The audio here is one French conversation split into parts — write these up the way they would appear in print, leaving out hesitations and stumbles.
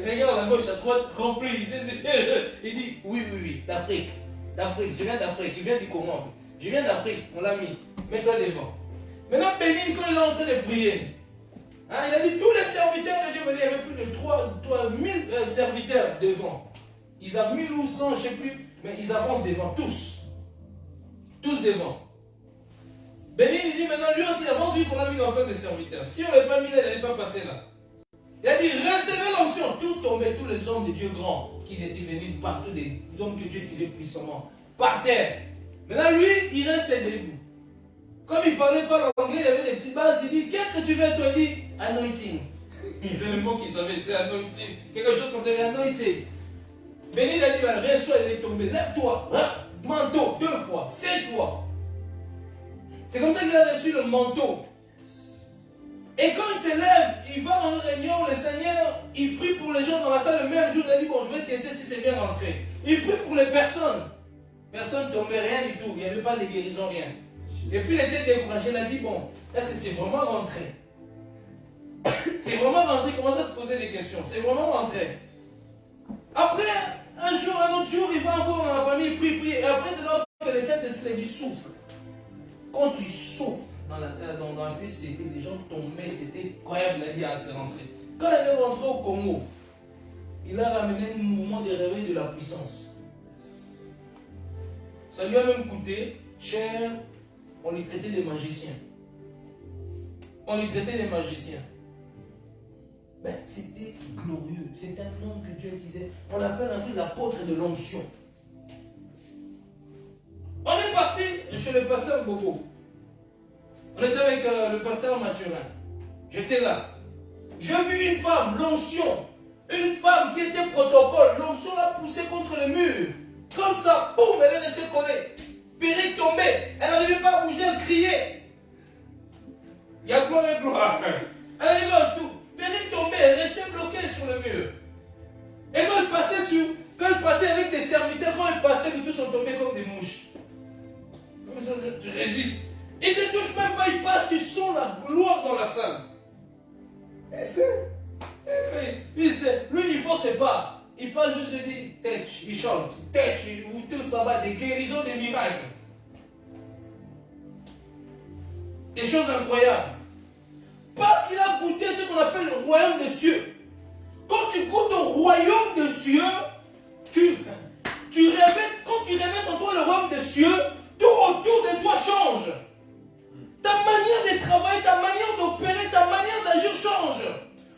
Il regarde à gauche, à droite, rempli. Il dit, oui, oui, oui, d'Afrique. D'Afrique, je viens d'Afrique. Il vient du Congo. Je viens d'Afrique, on l'a mis. Mets-toi devant. Maintenant, Bénin, quand il est en train de prier, hein, il a dit, tous les serviteurs de Dieu venaient, il y avait plus de 3000 serviteurs devant. Ils ont 1000 ou 100, je ne sais plus, mais ils avancent devant, tous. Tous devant. Bénin, il dit, maintenant, lui aussi, il avance, vu qu'on a mis dans un peu de serviteurs. Si on ne l'avait pas mis là, il n'allait pas passer là. Il a dit, recevez l'onction. Tous tombaient, tous les hommes de Dieu grands, qui étaient venus partout, des hommes que Dieu utilisait puissamment, par terre. Maintenant, lui, il restait debout. Comme il ne parlait pas l'anglais, il avait des petites bases, il dit, qu'est-ce que tu veux, toi? Il dit, anointing. C'est le mot qu'il savait, c'est anointing. Quelque chose comme ça, anointing. Béni, il a dit, ben, reçois, il est tombé, lève-toi, hein? Manteau, 2 fois, 7 fois. C'est comme ça qu'il a reçu le manteau. Et quand il se lève, il va dans une réunion, le Seigneur, il prie pour les gens dans la salle le même jour, il a dit, bon, je vais tester si c'est bien rentré. Il prie pour les personnes. Personne ne tombait, rien du tout, il n'y avait pas de guérison, rien. Et puis il était découragé, il a dit, bon, là c'est vraiment rentré. C'est vraiment rentré, il commence à se poser des questions, c'est vraiment rentré. Après, un jour, un autre jour, il va encore dans la famille, il prie, et après c'est là que le Saint-Esprit lui souffle. Quand tu souffles dans la vie, c'était des gens tombés, c'était incroyable, il a dit, ah, c'est rentré. Quand il est rentré au Congo, il a ramené un mouvement de réveil de la puissance. Ça lui a même coûté cher, on lui traitait des magiciens. On lui traitait des magiciens. Ben, c'était glorieux, c'est un nom que Dieu utilisait. On l'appelle en fait l'apôtre de l'onction. On est parti chez le pasteur Bobo. On était avec le pasteur Mathurin. J'étais là. J'ai vu une femme, l'onction. Une femme qui était protocole. L'onction l'a poussée contre le mur. Comme ça, boum, elle est restée collée. Périque tombée. Elle n'arrivait pas à bouger, elle criait. Il y a gloire et gloire. Elle arrivait à tout. Périque tombée, elle restait bloquée sur le mur. Et quand elle passait avec des serviteurs, quand elle passait, les deux sont tombés comme des mouches. Comme ça, tu résistes. Ils ne te touchent même pas, ils passent, tu sens la gloire dans la salle. Et c'est. Lui, il ne force pas. Il passe juste, il dit, touch, il chante, touch, vous tous là-bas, des guérisons, des miracles. Des choses incroyables. Parce qu'il a goûté ce qu'on appelle le royaume des cieux. Quand tu goûtes au royaume des cieux, tu rêves, quand tu rêves en toi le royaume des cieux, tout autour de toi change. Ta manière de travailler, ta manière d'opérer, ta manière d'agir change.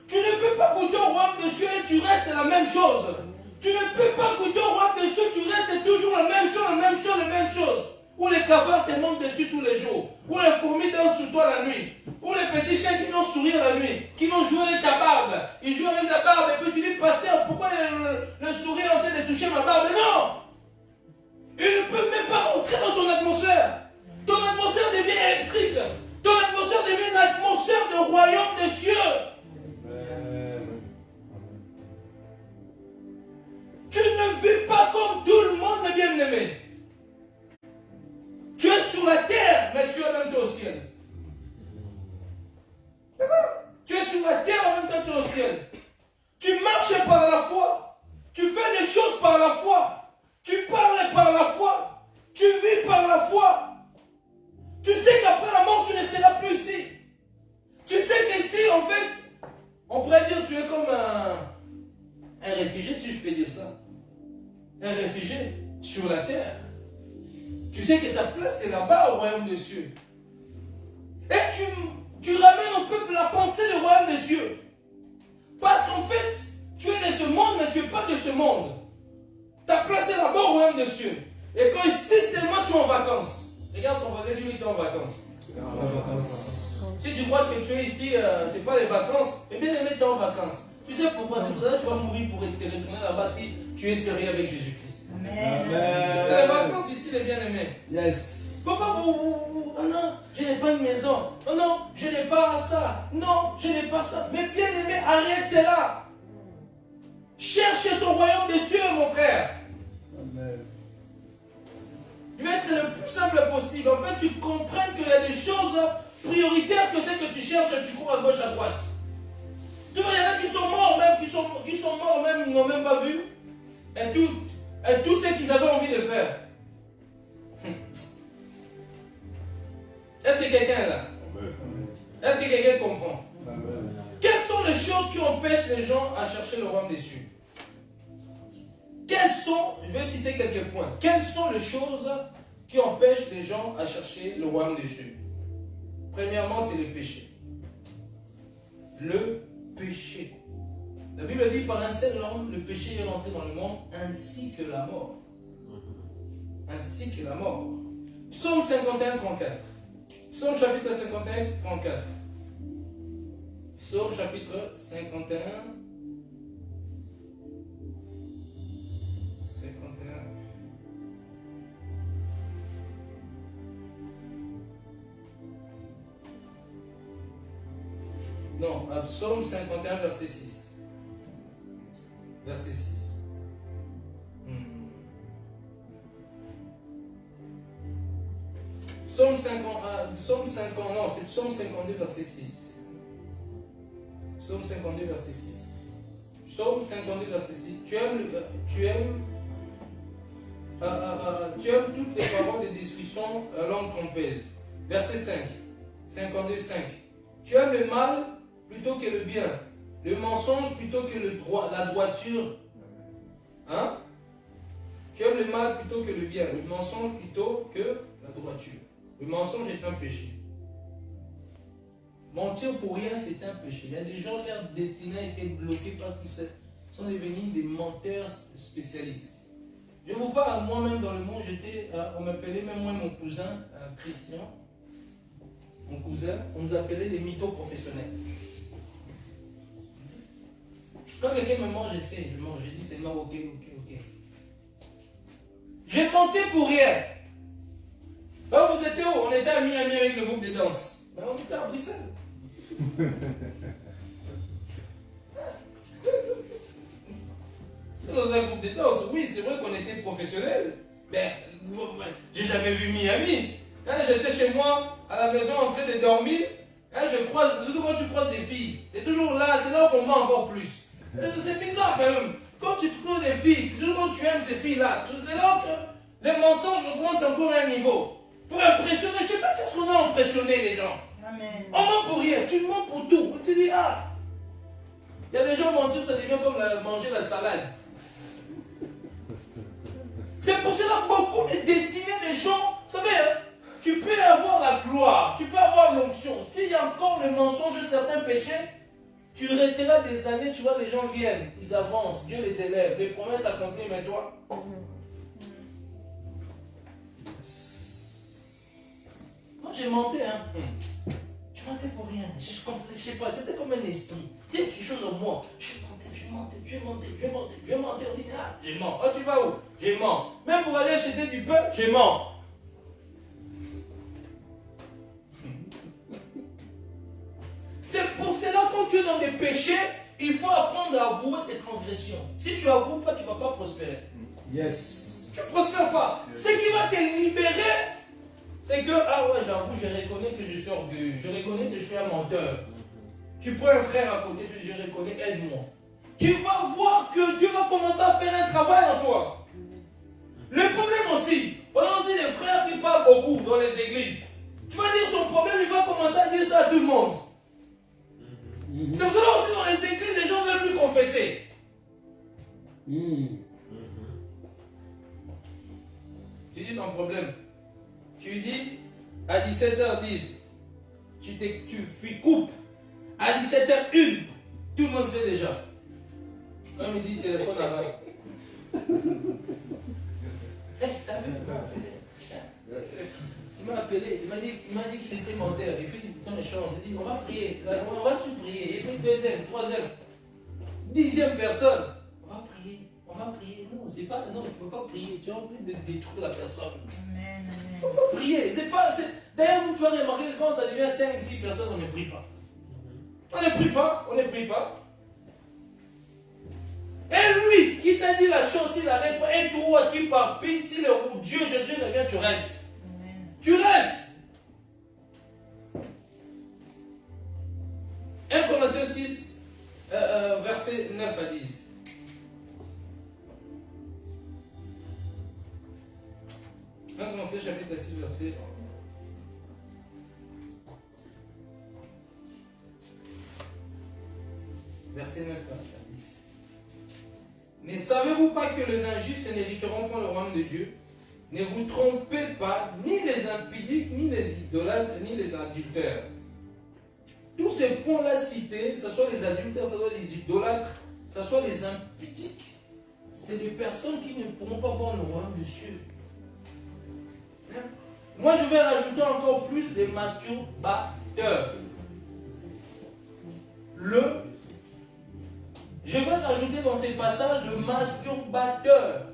Tu ne peux pas goûter au royaume des cieux et tu restes la même chose. Tu ne peux pas goûter au royaume des cieux, tu restes toujours la même chose, la même chose, la même chose. Où les cafards te montent dessus tous les jours. Où les fourmis dansent sur toi la nuit. Où les petits chiens qui vont sourire la nuit. Qui vont jouer avec ta barbe. Ils jouent avec ta barbe et puis tu dis, pasteur, pourquoi le sourire est en train de toucher ma barbe? Mais non! Ils ne peuvent même pas rentrer dans ton atmosphère. Ton atmosphère devient électrique. Ton atmosphère devient une atmosphère de royaume des cieux. Tu ne vis pas comme tout le monde, mes bien-aimés. Tu es sur la terre, mais tu es en même temps au ciel. Tu es sur la terre, en même temps tu es au ciel. Tu marches par la foi. Tu fais des choses par la foi. Tu parles par la foi. Tu vis par la foi. Tu sais qu'après la mort, tu ne seras plus ici. Tu sais qu'ici, en fait, on pourrait dire que tu es comme un réfugié, si je peux dire ça. Un réfugié sur la terre. Tu sais que ta place est là-bas au royaume des cieux. Et tu ramènes au peuple la pensée du royaume des cieux. Parce qu'en fait, tu es de ce monde, mais tu n'es pas de ce monde. Ta place est là-bas au royaume des cieux. Et quand ici seulement tu es en vacances. Regarde ton voisin, lui, il est en vacances. Si tu crois que tu es ici, ce n'est pas les vacances, mais bien aimé, tu es en vacances. Tu sais pourquoi? C'est pour ça que tu vas mourir pour te retourner là-bas si tu es sérieux avec Jésus-Christ. Amen. C'est les vacances ici, les bien-aimés. Yes. Faut pas vous. Oh non, je n'ai pas une maison. Oh non, je n'ai pas ça. Non, je n'ai pas ça. Mais bien-aimé, arrête cela. Cherche ton royaume des cieux, mon frère. Amen. Tu vas être le plus simple possible. En fait, tu comprends qu'il y a des choses prioritaires que tu cherches et tu cours à gauche, à droite. Tu vois, il y en a qui sont morts même, qui sont morts n'ont même pas vu, et tout ce qu'ils avaient envie de faire. Est-ce que quelqu'un est là? Est-ce que quelqu'un comprend? Quelles sont les choses qui empêchent les gens à chercher le royaume des cieux? Quelles sont, je vais citer quelques points, quelles sont les choses qui empêchent les gens à chercher le royaume des cieux? Premièrement, c'est le péché. Le péché. La Bible dit par un seul homme, le péché est entré dans le monde, ainsi que la mort. Ainsi que la mort. Psaume 51, 34. Psaume chapitre 51, 34. Psaume chapitre 51. 51. Non, Psaume 51, verset 6. Verset 6. Psaume 50, non, c'est Psaume 52, verset 6. Psaume 52, verset 6. Psaume 52, verset 6. Tu aimes toutes les paroles de discussion à langue trompeuse. Verset 5. 52, 5. Tu aimes le mal plutôt que le bien, le mensonge plutôt que la droiture. Hein? Tu aimes le mal plutôt que le bien, le mensonge plutôt que la droiture. Le mensonge est un péché. Mentir pour rien, c'est un péché. Il y a des gens, leur destinée a été bloquée parce qu'ils sont devenus des menteurs spécialistes. Je vous parle, moi-même dans le monde, on m'appelait, même moi, mon cousin, Christian, mon cousin, on nous appelait des mythos professionnels. Quand quelqu'un me mange, je mange, je dis seulement ok. J'ai tenté pour rien. Ben, vous étiez où? On était à Miami avec le groupe de danse. Ben, on était à Bruxelles. C'est dans un groupe de danse, oui, c'est vrai qu'on était professionnels. Mais j'ai jamais vu Miami. Hein, j'étais chez moi, à la maison, en train de dormir. Hein, surtout quand tu croises des filles. C'est toujours là, c'est là qu'on ment encore plus. C'est bizarre quand même. Quand tu trouves des filles, surtout quand tu aimes ces filles-là, c'est là que les mensonges augmentent encore un niveau. Pour impressionner, je ne sais pas qu'est-ce qu'on a impressionné les gens. Amen. On ment pour rien, tu mens pour tout. On te dit, il y a des gens mentir, ça devient comme manger la salade. C'est pour cela que beaucoup de destinées des gens, vous savez, hein, tu peux avoir la gloire, tu peux avoir l'onction. S'il y a encore le mensonge de certains péchés, tu resteras des années, tu vois, les gens viennent, ils avancent, Dieu les élève, les promesses accomplies, mais toi. Moi j'ai menti, hein. Je mentais pour rien, je sais pas, c'était comme un esprit. Il y a quelque chose en moi. Je mentais. On dit, je mens. Oh, tu vas où? Je mens. Même pour aller acheter du pain, je mens. C'est pour cela, quand tu es dans des péchés, il faut apprendre à avouer tes transgressions. Si tu n'avoues pas, tu ne vas pas prospérer. Yes. Tu ne prospères pas. Ce qui va te libérer, c'est que, j'avoue, je reconnais que je suis orgueilleux. Je reconnais que je suis un menteur. Tu prends un frère à côté, tu dis, je reconnais, aide-moi. Tu vas voir que Dieu va commencer à faire un travail en toi. Le problème aussi, on a aussi des frères qui parlent beaucoup dans les églises. Tu vas dire ton problème, il va commencer à dire ça à tout le monde. C'est pour cela aussi dans les églises, les gens ne veulent plus confesser. Tu dis ton problème. Tu dis à 17h10, tu coupes. À 17h01, tout le monde sait déjà. Comme il dit, téléphone arabe. T'as vu? Il m'a appelé, il m'a dit qu'il était menteur. Et puis, dans l'échange, il dit, on va prier. On va tout prier. Et puis, deuxième, troisième, 10e personne. On va prier. Non, c'est pas, non, il ne faut pas prier. Tu es en train de détruire la personne. Il ne faut pas prier. D'ailleurs, tu vas remarquer que quand ça devient 5-6 personnes, on ne prie pas. On ne prie pas. Et lui qui t'a dit la chose, s'il n'arrête pas, et toi qui par pire, si le Dieu Jésus revient, tu restes. Tu restes. 1 Corinthiens 6, verset 9 à 10. chapitre 6, verset. Verset 9 à 10. Ne savez-vous pas que les injustes n'hériteront pas le royaume de Dieu? Ne vous trompez pas, ni les impudiques, ni les idolâtres, ni les adultères. Tous ces points-là cités, que ce soit les adultères, que ce soit les idolâtres, que ce soit les impudiques, c'est des personnes qui ne pourront pas voir le royaume des cieux. Hein? Moi, je vais rajouter encore plus des masturbateurs. Je vais rajouter dans ces passages le masturbateur.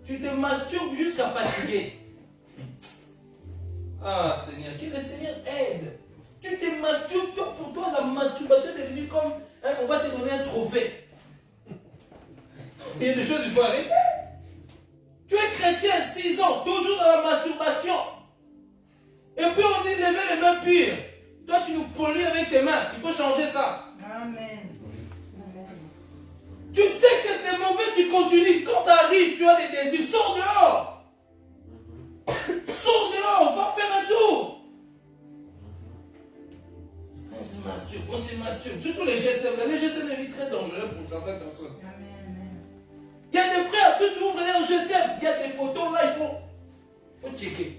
Tu te masturbes jusqu'à fatiguer. Ah Seigneur, que le Seigneur aide. Tu te masturbes, pour toi la masturbation est devenue comme, hein, on va te donner un trophée. Il y a des choses qu'il faut arrêter. Tu es chrétien 6 ans, toujours dans la masturbation. Et puis on dit lever les mains pures. Toi tu nous pollues avec tes mains. Il faut changer ça. Amen. Tu sais que c'est mauvais, tu continues. Quand tu arrives, tu as des désirs. Sors dehors. Sors dehors, va faire un tour. On se masturbe. Surtout les GSM. Les GSM est très dangereux pour certaines personnes. Il y a des frères, ceux qui ouvrent les GSM, il y a des photos là, il faut checker.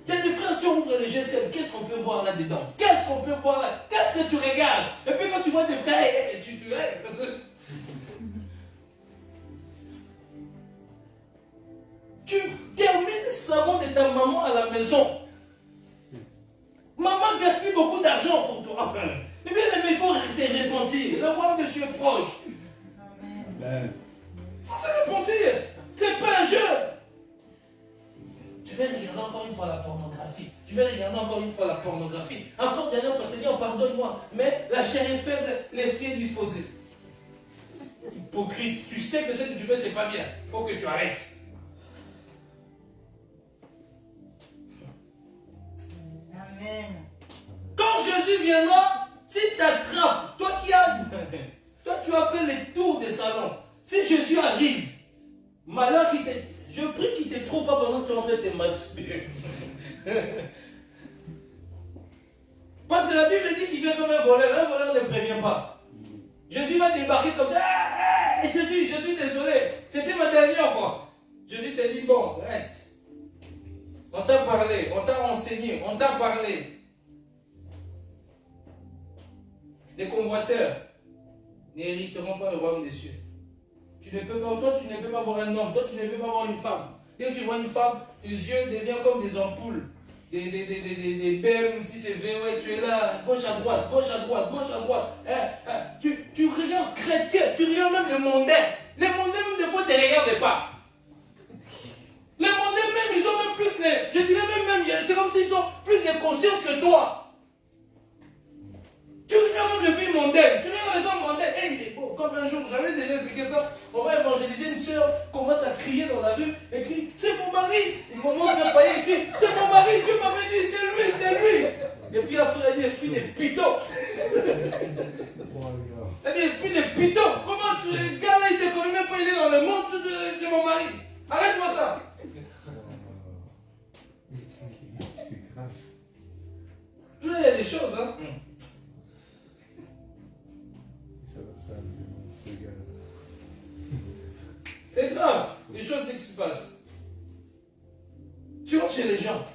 Il y a des frères, si on ouvre les GSM, qu'est-ce qu'on peut voir là-dedans? Qu'est-ce qu'on peut voir là? Qu'est-ce que tu regardes? Et puis quand tu vois des frères, tu parce que tu termines le savon de ta maman à la maison. Maman gaspille beaucoup d'argent pour toi. Et bien aimé, il faut se repentir. Le roi monsieur est proche. Amen. Il faut se repentir. C'est pas un jeu. Je vais regarder encore une fois la pornographie. Je vais regarder encore une fois la pornographie. Encore dernière fois, Seigneur, pardonne-moi. Mais la chair est faible, l'esprit est disposé. Hypocrite, tu sais que ce que tu fais, c'est pas bien. Il faut que tu arrêtes. Amen. Quand Jésus viendra, s'il t'attrape, toi tu as fait les tours des salons. Si Jésus arrive, malheur qui t'est. Je prie qu'il ne te trouve pas pendant que tu es en train de te masturber. Parce que la Bible dit qu'il vient comme un voleur ne prévient pas. Jésus va débarquer comme ça. Ah, je suis désolé. C'était ma dernière fois. Jésus t'a dit, bon, reste. On t'a parlé, on t'a enseigné, on t'a parlé. Les convoiteurs n'hériteront pas le royaume des cieux. Tu ne peux pas, toi tu ne peux pas voir un homme, toi tu ne peux pas voir une femme. Dès que tu vois une femme, tes yeux deviennent comme des ampoules, des BM, si c'est VW, tu es là, gauche à droite, gauche à droite, gauche à droite. Tu regardes chrétien, tu regardes même les mondains. Les mondains même des fois ne te regardent pas. Les mondains même, ils ont même plus je dirais même, c'est comme s'ils ont plus de conscience que toi. Tu regardes même les filles mondaines, tu regardes les hommes mondains. Hey, bon, comme un jour, j'avais déjà expliqué ça, on va évangéliser une soeur, commence à crier dans la rue, et crie, c'est mon mari. Il me montre un païen, il crie, c'est mon mari, Dieu m'avait dit, c'est lui, c'est lui. Et puis la frère a dit, esprit de piton. Elle dit, esprit de piton. Comment le gars là, il te connaît même pas, il est dans le monde, c'est mon mari. Arrête-moi ça. Tu vois, il y a des choses, hein. C'est grave, les choses qui se passent. Tu rentres chez les gens.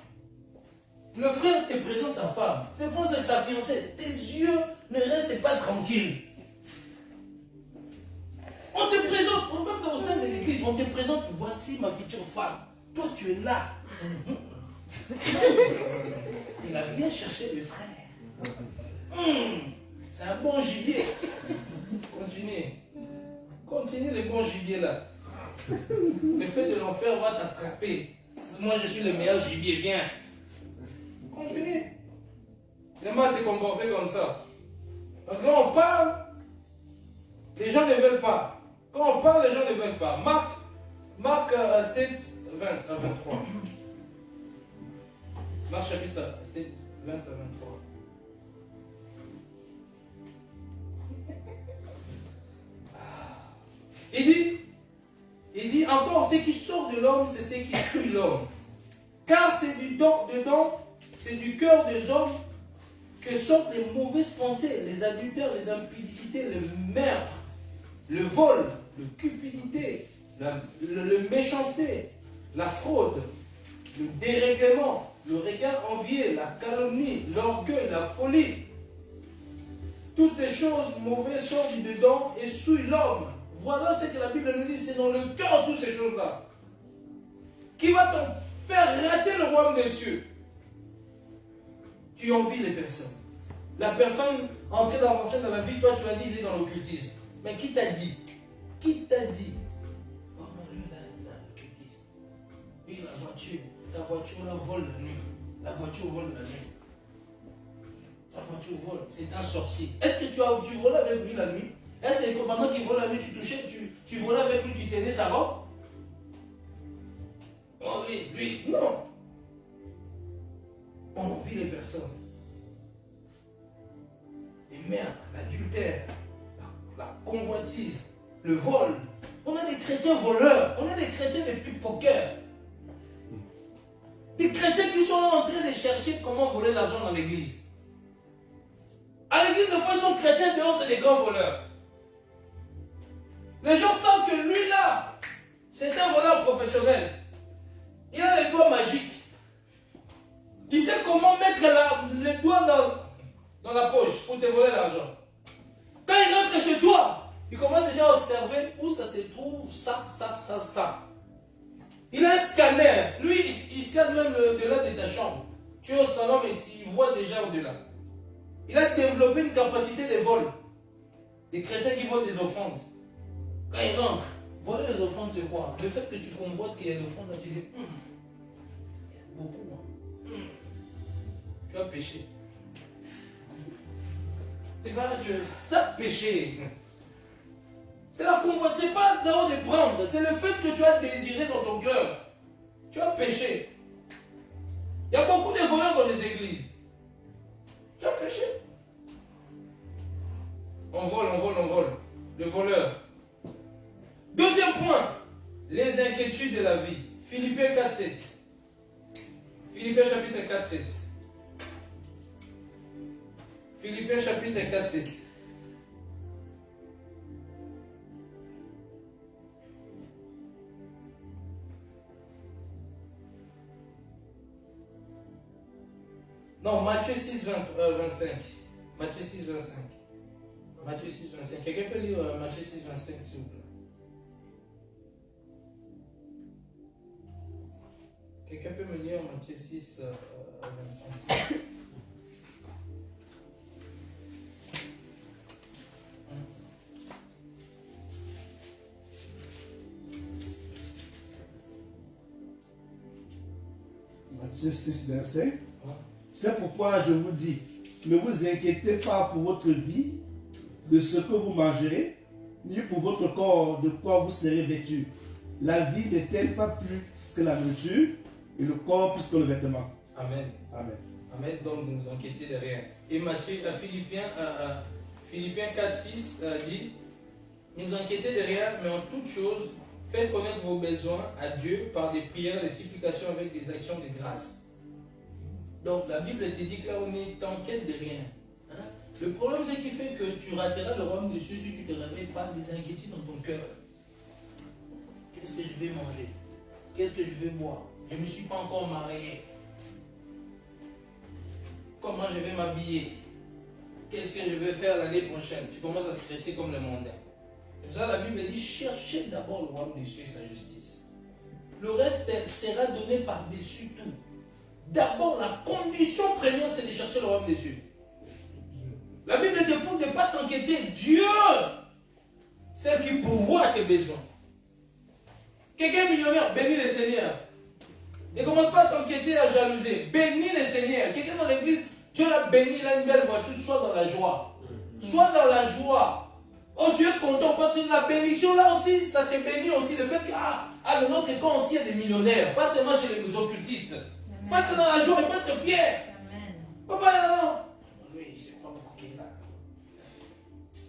Le frère te présente sa femme. C'est pour ça que sa fiancée. Tes yeux ne restent pas tranquilles. On te présente, même au sein de l'église, on te présente, voici ma future femme. Toi, tu es là. Il a bien cherché le frère. C'est un bon gibier. Continue les bons gibiers là. Le fait de l'enfer va t'attraper. Moi, je suis le meilleur gibier, viens. Continue. J'aimerais se comporter comme ça. Parce que quand on parle, les gens ne veulent pas. Quand on parle, les gens ne veulent pas. Marc 7, 20 à 23. Marc chapitre 7, 20 à 23. Il dit encore, ceux qui sortent de l'homme, c'est ce qui suit l'homme. Car c'est c'est du cœur des hommes que sortent les mauvaises pensées, les adultères, les impudicités, le meurtre, le vol, la cupidité, la méchanceté, la fraude, le dérèglement, le regard envieux, la calomnie, l'orgueil, la folie. Toutes ces choses mauvaises sortent du dedans et souillent l'homme. Voilà ce que la Bible nous dit, c'est dans le cœur toutes ces choses-là qui va te faire rater le royaume des cieux. Tu envies les personnes. La personne en train d'avancer dans la vie, toi tu vas dire il est dans l'occultisme. Mais qui t'a dit? Qui t'a dit? Oh non, lui là, l'occultisme. Lui, sa voiture là vole la nuit. La voiture vole la nuit. Sa voiture vole, c'est un sorcier. Est-ce que tu volais avec lui la nuit? Est-ce que pendant qu'il vole la nuit, tu touchais, tu volais avec lui, tu tenais sa robe? Oh lui, non. On envie les personnes. Les meurtres, l'adultère, la convoitise, le vol. On a des chrétiens voleurs, on a des chrétiens des pickpockets. Des chrétiens qui sont en train de chercher comment voler l'argent dans l'église. À l'église, de fois, ils sont chrétiens, dehors, c'est des grands voleurs. Les gens savent que lui, là, c'est un voleur professionnel. Il a les doigts magiques. Il sait comment mettre les doigts dans la poche pour te voler l'argent. Quand il rentre chez toi, il commence déjà à observer où ça se trouve, ça. Il a un scanner. Lui, il scanne même au-delà de ta chambre. Tu es au salon, mais il voit déjà au-delà. Il a développé une capacité de vol. Les chrétiens qui volent des offrandes. Quand ils rentrent, voler les offrandes, c'est quoi? Le fait que tu convoites qu'il y a des offrandes, tu dis, il y a beaucoup. Hein. Tu as péché. Tu as péché. C'est la convoite, c'est pas d'abord de prendre, c'est le fait que tu as désiré dans ton cœur. Tu as péché. Il y a beaucoup de voleurs dans les églises. Tu as péché. On vole. Le voleur. Deuxième point, les inquiétudes de la vie. Philippiens 4:7. Philippiens chapitre 4:7. Philippiens chapitre 4:7. Non, Matthieu 6:25. Matthieu 6:25. Matthieu 6:25. Quelqu'un peut lire Matthieu 6:25, s'il vous plaît? Quelqu'un peut me lire Matthieu 6:25? Matthieu 6:25. C'est pourquoi je vous dis, ne vous inquiétez pas pour votre vie, de ce que vous mangerez, ni pour votre corps, de quoi vous serez vêtu. La vie n'est-elle pas plus que la nourriture, et le corps plus que le vêtement? Amen. Amen. Amen, donc ne vous inquiétez de rien. Et Philippiens 4:6 dit, ne vous inquiétez de rien, mais en toute chose, faites connaître vos besoins à Dieu par des prières, des supplications avec des actions de grâce. Donc la Bible te dit que là on est en quête de rien. Hein? Le problème c'est qu'il fait que tu rateras le royaume des cieux si tu te réveilles par des inquiétudes dans ton cœur. Qu'est-ce que je vais manger? Qu'est-ce que je vais boire? Je ne me suis pas encore marié. Comment je vais m'habiller? Qu'est-ce que je vais faire l'année prochaine? Tu commences à stresser comme le mondain. C'est pour ça la Bible dit, cherchez d'abord le royaume des cieux et sa justice. Le reste sera donné par-dessus tout. D'abord, la condition première, c'est de chercher le royaume des cieux. La Bible te prouve de ne pas t'inquiéter. Dieu, c'est qui pourvoit à tes besoins. Quelqu'un est millionnaire, bénis le Seigneur. Ne commence pas à t'inquiéter, à jalouser. Bénis le Seigneur. Quelqu'un dans l'église, Dieu l'a béni, il a une belle voiture, sois dans la joie. Sois dans la joie. Oh, Dieu est content parce que la bénédiction là aussi, ça te bénit aussi. Le fait que, dans notre camp aussi, il y a des millionnaires. Pas seulement chez les occultistes. Faut être dans la joie, il faut être fier. Amen. Papa, non. Oui, c'est pas beaucoup qu'il a.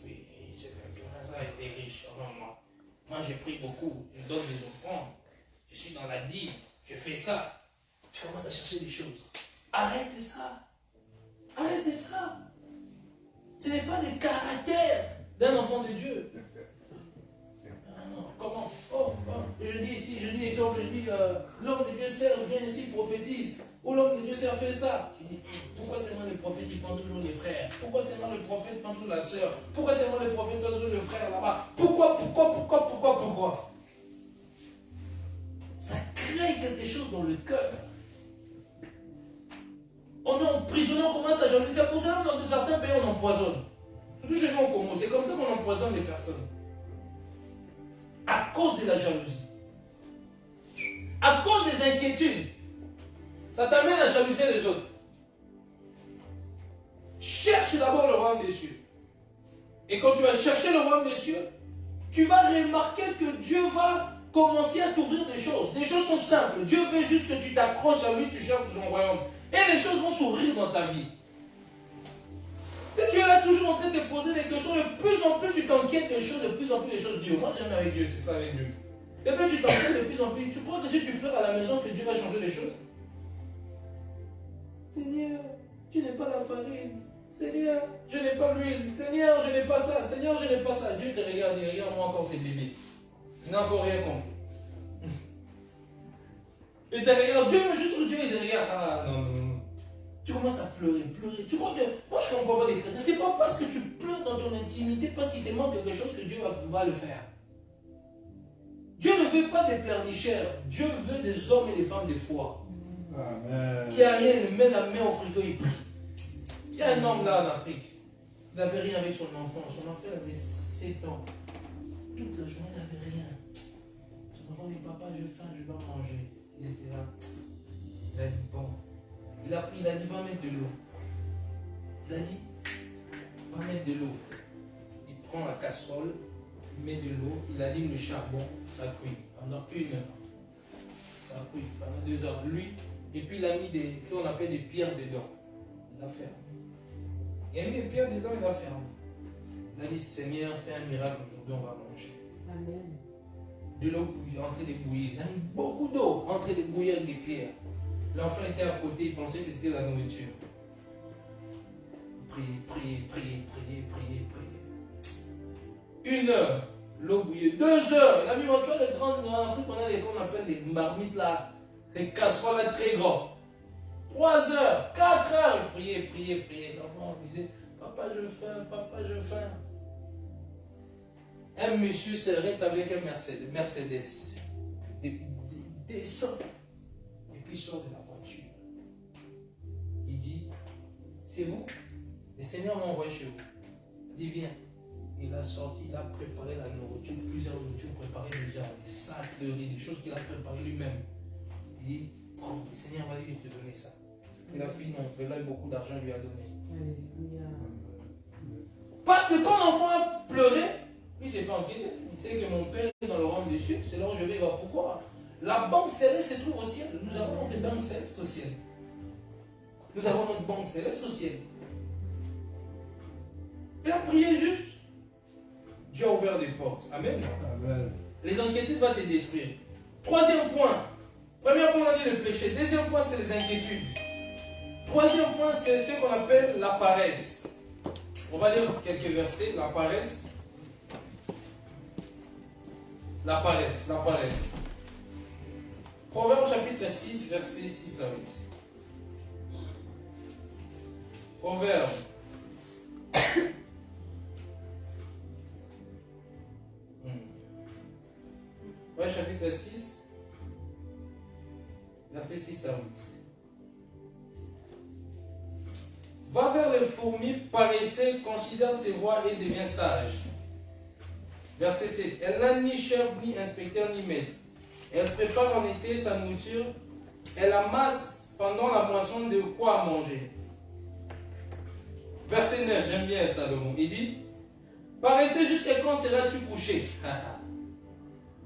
Oui, c'est vrai que ça a été riche. Moi j'ai pris beaucoup. Je donne des offrandes. je suis dans la dîme, je fais ça. Tu commences à chercher des choses. Arrêtez ça. Arrêtez ça. Ce n'est pas le caractère d'un enfant de Dieu. Ah non, comment? Je dis ici, je dis exemple, je dis l'homme de Dieu sert, viens ici, prophétise. Ou l'homme de Dieu sert, fait ça. Tu dis, pourquoi seulement le prophète qui prend toujours les frères? Pourquoi seulement le prophète prend toujours la sœur? Pourquoi seulement le prophète prend toujours le frère là-bas? Pourquoi? Ça crée quelque chose dans le cœur. On est emprisonné, on commence à jalouser. C'est pour ça que dans certains pays, on empoisonne. Surtout chez nous au Congo, c'est comme ça qu'on empoisonne les personnes. À cause de la jalousie. À cause des inquiétudes. Ça t'amène à jalouser les autres. Cherche d'abord le royaume des cieux. Et quand tu vas chercher le royaume des cieux, tu vas remarquer que Dieu va commencer à t'ouvrir des choses. Des choses sont simples. Dieu veut juste que tu t'accroches à lui, tu cherches son royaume. Et les choses vont s'ouvrir dans ta vie. Si tu es là toujours en train de te poser des questions, de plus en plus tu t'inquiètes des choses, de plus en plus des choses. Dieu, moi j'aime avec Dieu, c'est ça avec Dieu. Et puis tu t'inquiètes de plus en plus. Tu crois que si tu pleures à la maison, que Dieu va changer les choses? Seigneur, tu n'es pas la farine. Seigneur, je n'ai pas l'huile. Seigneur, je n'ai pas ça. Seigneur, je n'ai pas ça. Dieu te regarde et regarde-moi encore ces bébés. Il n'a encore rien compris. Il te regarde, Dieu, mais juste Dieu, il te regarde. Ah non, non, non. Tu commences à pleurer. Tu crois que, moi je ne comprends pas des chrétiens. C'est pas parce que tu pleures dans ton intimité, parce qu'il te manque quelque chose que Dieu va le faire. Dieu ne veut pas des pleurnicheurs. Dieu veut des hommes et des femmes de foi. Amen. Qui a rien, il met la main au frigo, il prie. Il y a un homme là en Afrique. Il n'avait rien avec son enfant. Son enfant avait 7 ans. Toute la journée, il n'avait rien. Son enfant dit, papa, j'ai faim, je dois manger. Ils étaient là. Il a dit, bon. Il a dit, va mettre de l'eau. Il a dit, va mettre de l'eau. Il prend la casserole, il met de l'eau, il allume le charbon, ça cuit pendant 1 heure. Ça cuit pendant 2 heures. Lui, et puis il a mis des, qu'on appelle des pierres dedans. Il a fermé. Il a mis des pierres dedans, il a fermé. Il a dit, Seigneur, fais un miracle aujourd'hui, on va manger. Amen. De l'eau en train de bouillir. Il a mis beaucoup d'eau en train de bouillir avec des pierres. L'enfant était à côté, il pensait que c'était la nourriture. Priez. 1 heure, l'eau bouillait. 2 heures, il a mis votre les grandes, en Afrique, on a les qu'on appelle les marmites là, les casseroles là très grands. 3 heures, 4 heures, il priait. L'enfant disait, papa je faim. Un monsieur s'arrête avec un Mercedes. Descend. Et puis sort de la voiture. Il dit, c'est vous? Le Seigneur m'a envoyé chez vous. Il dit, viens. Il a sorti, il a préparé la nourriture, plusieurs nourritures préparées déjà, des sacs de riz, des choses qu'il a préparées lui-même. Il dit, prends, le Seigneur va lui te donner ça. Il a fait une enveloppe, beaucoup d'argent lui a donné. Parce que quand l'enfant a pleuré, il ne s'est pas inquiété. Il sait que mon père est dans le royaume des cieux, c'est là où je vais, il va pouvoir. La banque céleste se trouve au ciel. Nous avons notre banque céleste au ciel. Nous avons notre banque céleste au ciel. Il a prié juste. Dieu a ouvert des portes. Amen. Amen. Les inquiétudes vont te détruire. 3e point. Premier point, on a dit le péché. 2e point, c'est les inquiétudes. 3e point, c'est ce qu'on appelle la paresse. On va lire quelques versets. La paresse. La paresse. Proverbe chapitre 6, versets 6 à 8. Proverbe. Chapitre 6, versets 6 à 8. Va vers les fourmis, paresseux, considère ses voies et devient sage. Verset 7. Elle n'a ni chef, ni inspecteur, ni maître. Elle prépare en été sa nourriture. Elle amasse pendant la moisson de quoi à manger. Verset 9, j'aime bien Salomon. Il dit, paresseux, jusqu'à quand seras-tu couché?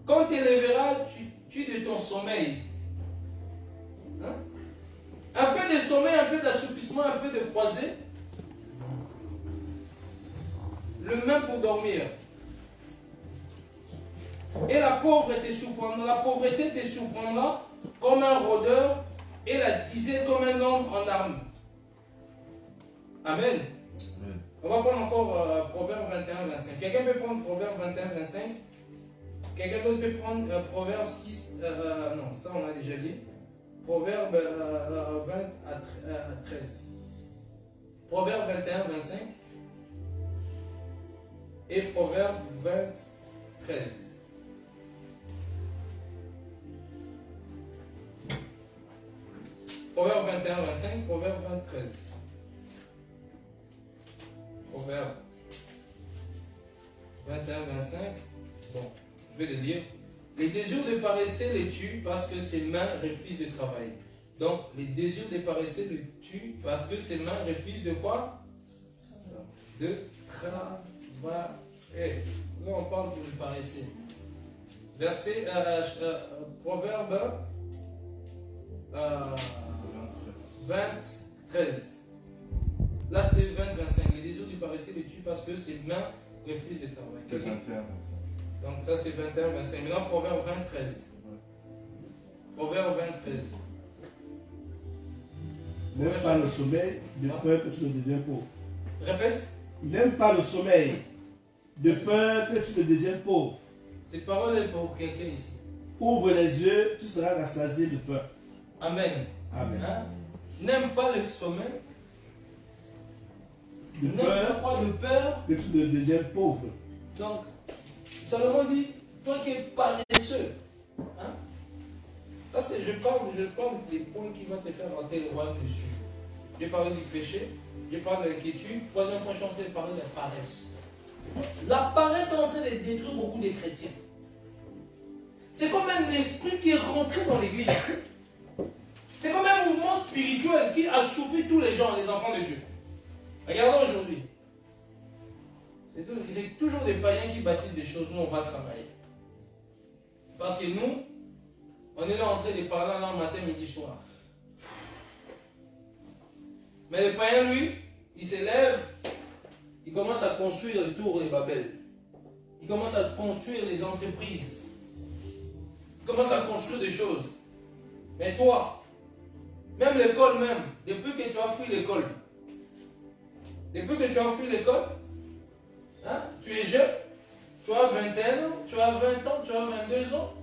Quand tu lèveras, tu de ton sommeil. Hein? Un peu de sommeil, un peu d'assoupissement, un peu de croisée. Le même pour dormir. Et la pauvreté te surprendra comme un rôdeur et la disée comme un homme en armes. Amen. On va prendre encore Proverbe 21, 25. Quelqu'un peut prendre Proverbe 21, 25. Quelqu'un d'autre peut prendre Proverbe 6. Non, ça on a déjà dit. Proverbe 20 à 13. Proverbe 21, 25. Et Proverbe 20, 13. Proverbe 21, 25. Proverbe 20, 13. Proverbe 21, 25. Bon, je vais le lire. Les désirs de paresseux les tuent parce que ses mains refusent de travailler. Donc, les désirs de paresseux le tuent parce que ses mains refusent de quoi? De travailler. Là, on parle pour le paresseux. Verset, Proverbe 20, 13. Là, c'était 20, 25. Les désirs du paresseux le tuent parce que ses mains refusent de travailler. C'est 21, 25. Donc ça c'est 21, 25. Maintenant Proverbe 20, 13. Proverbe 20, 13. N'aime pas le sommeil de peur que tu ne deviens pauvre. Répète. N'aime pas le sommeil de peur que tu ne deviennes pauvre. Cette parole est pour quelqu'un ici. Ouvre les yeux, tu seras rassasié de peur. Amen. Amen. Hein? N'aime pas le sommeil. De N'aime peur pas de peur. que tu ne deviennes pauvre. Donc, Salomon dit, toi qui es paresseux, hein? Ça c'est, je parle des points qui vont te faire rentrer le royaume dessus. J'ai parlé du péché, j'ai parlé de l'inquiétude. Troisième point, je suis en train de parler de la paresse. La paresse est en train de détruire beaucoup de chrétiens. C'est comme un esprit qui est rentré dans l'église. C'est comme un mouvement spirituel qui assoupit tous les gens, les enfants de Dieu. Regardons aujourd'hui. C'est toujours des païens qui bâtissent des choses, nous on va travailler. Parce que nous, on est là en train de parler là matin, midi, soir. Mais le païen, lui, il se lève, il commence à construire le tour de Babel. Il commence à construire des entreprises. Il commence à construire des choses. Mais toi, même l'école même, depuis que tu as fui l'école, hein, tu es jeune, tu as 21 ans, tu as 20 ans, tu as 22 ans,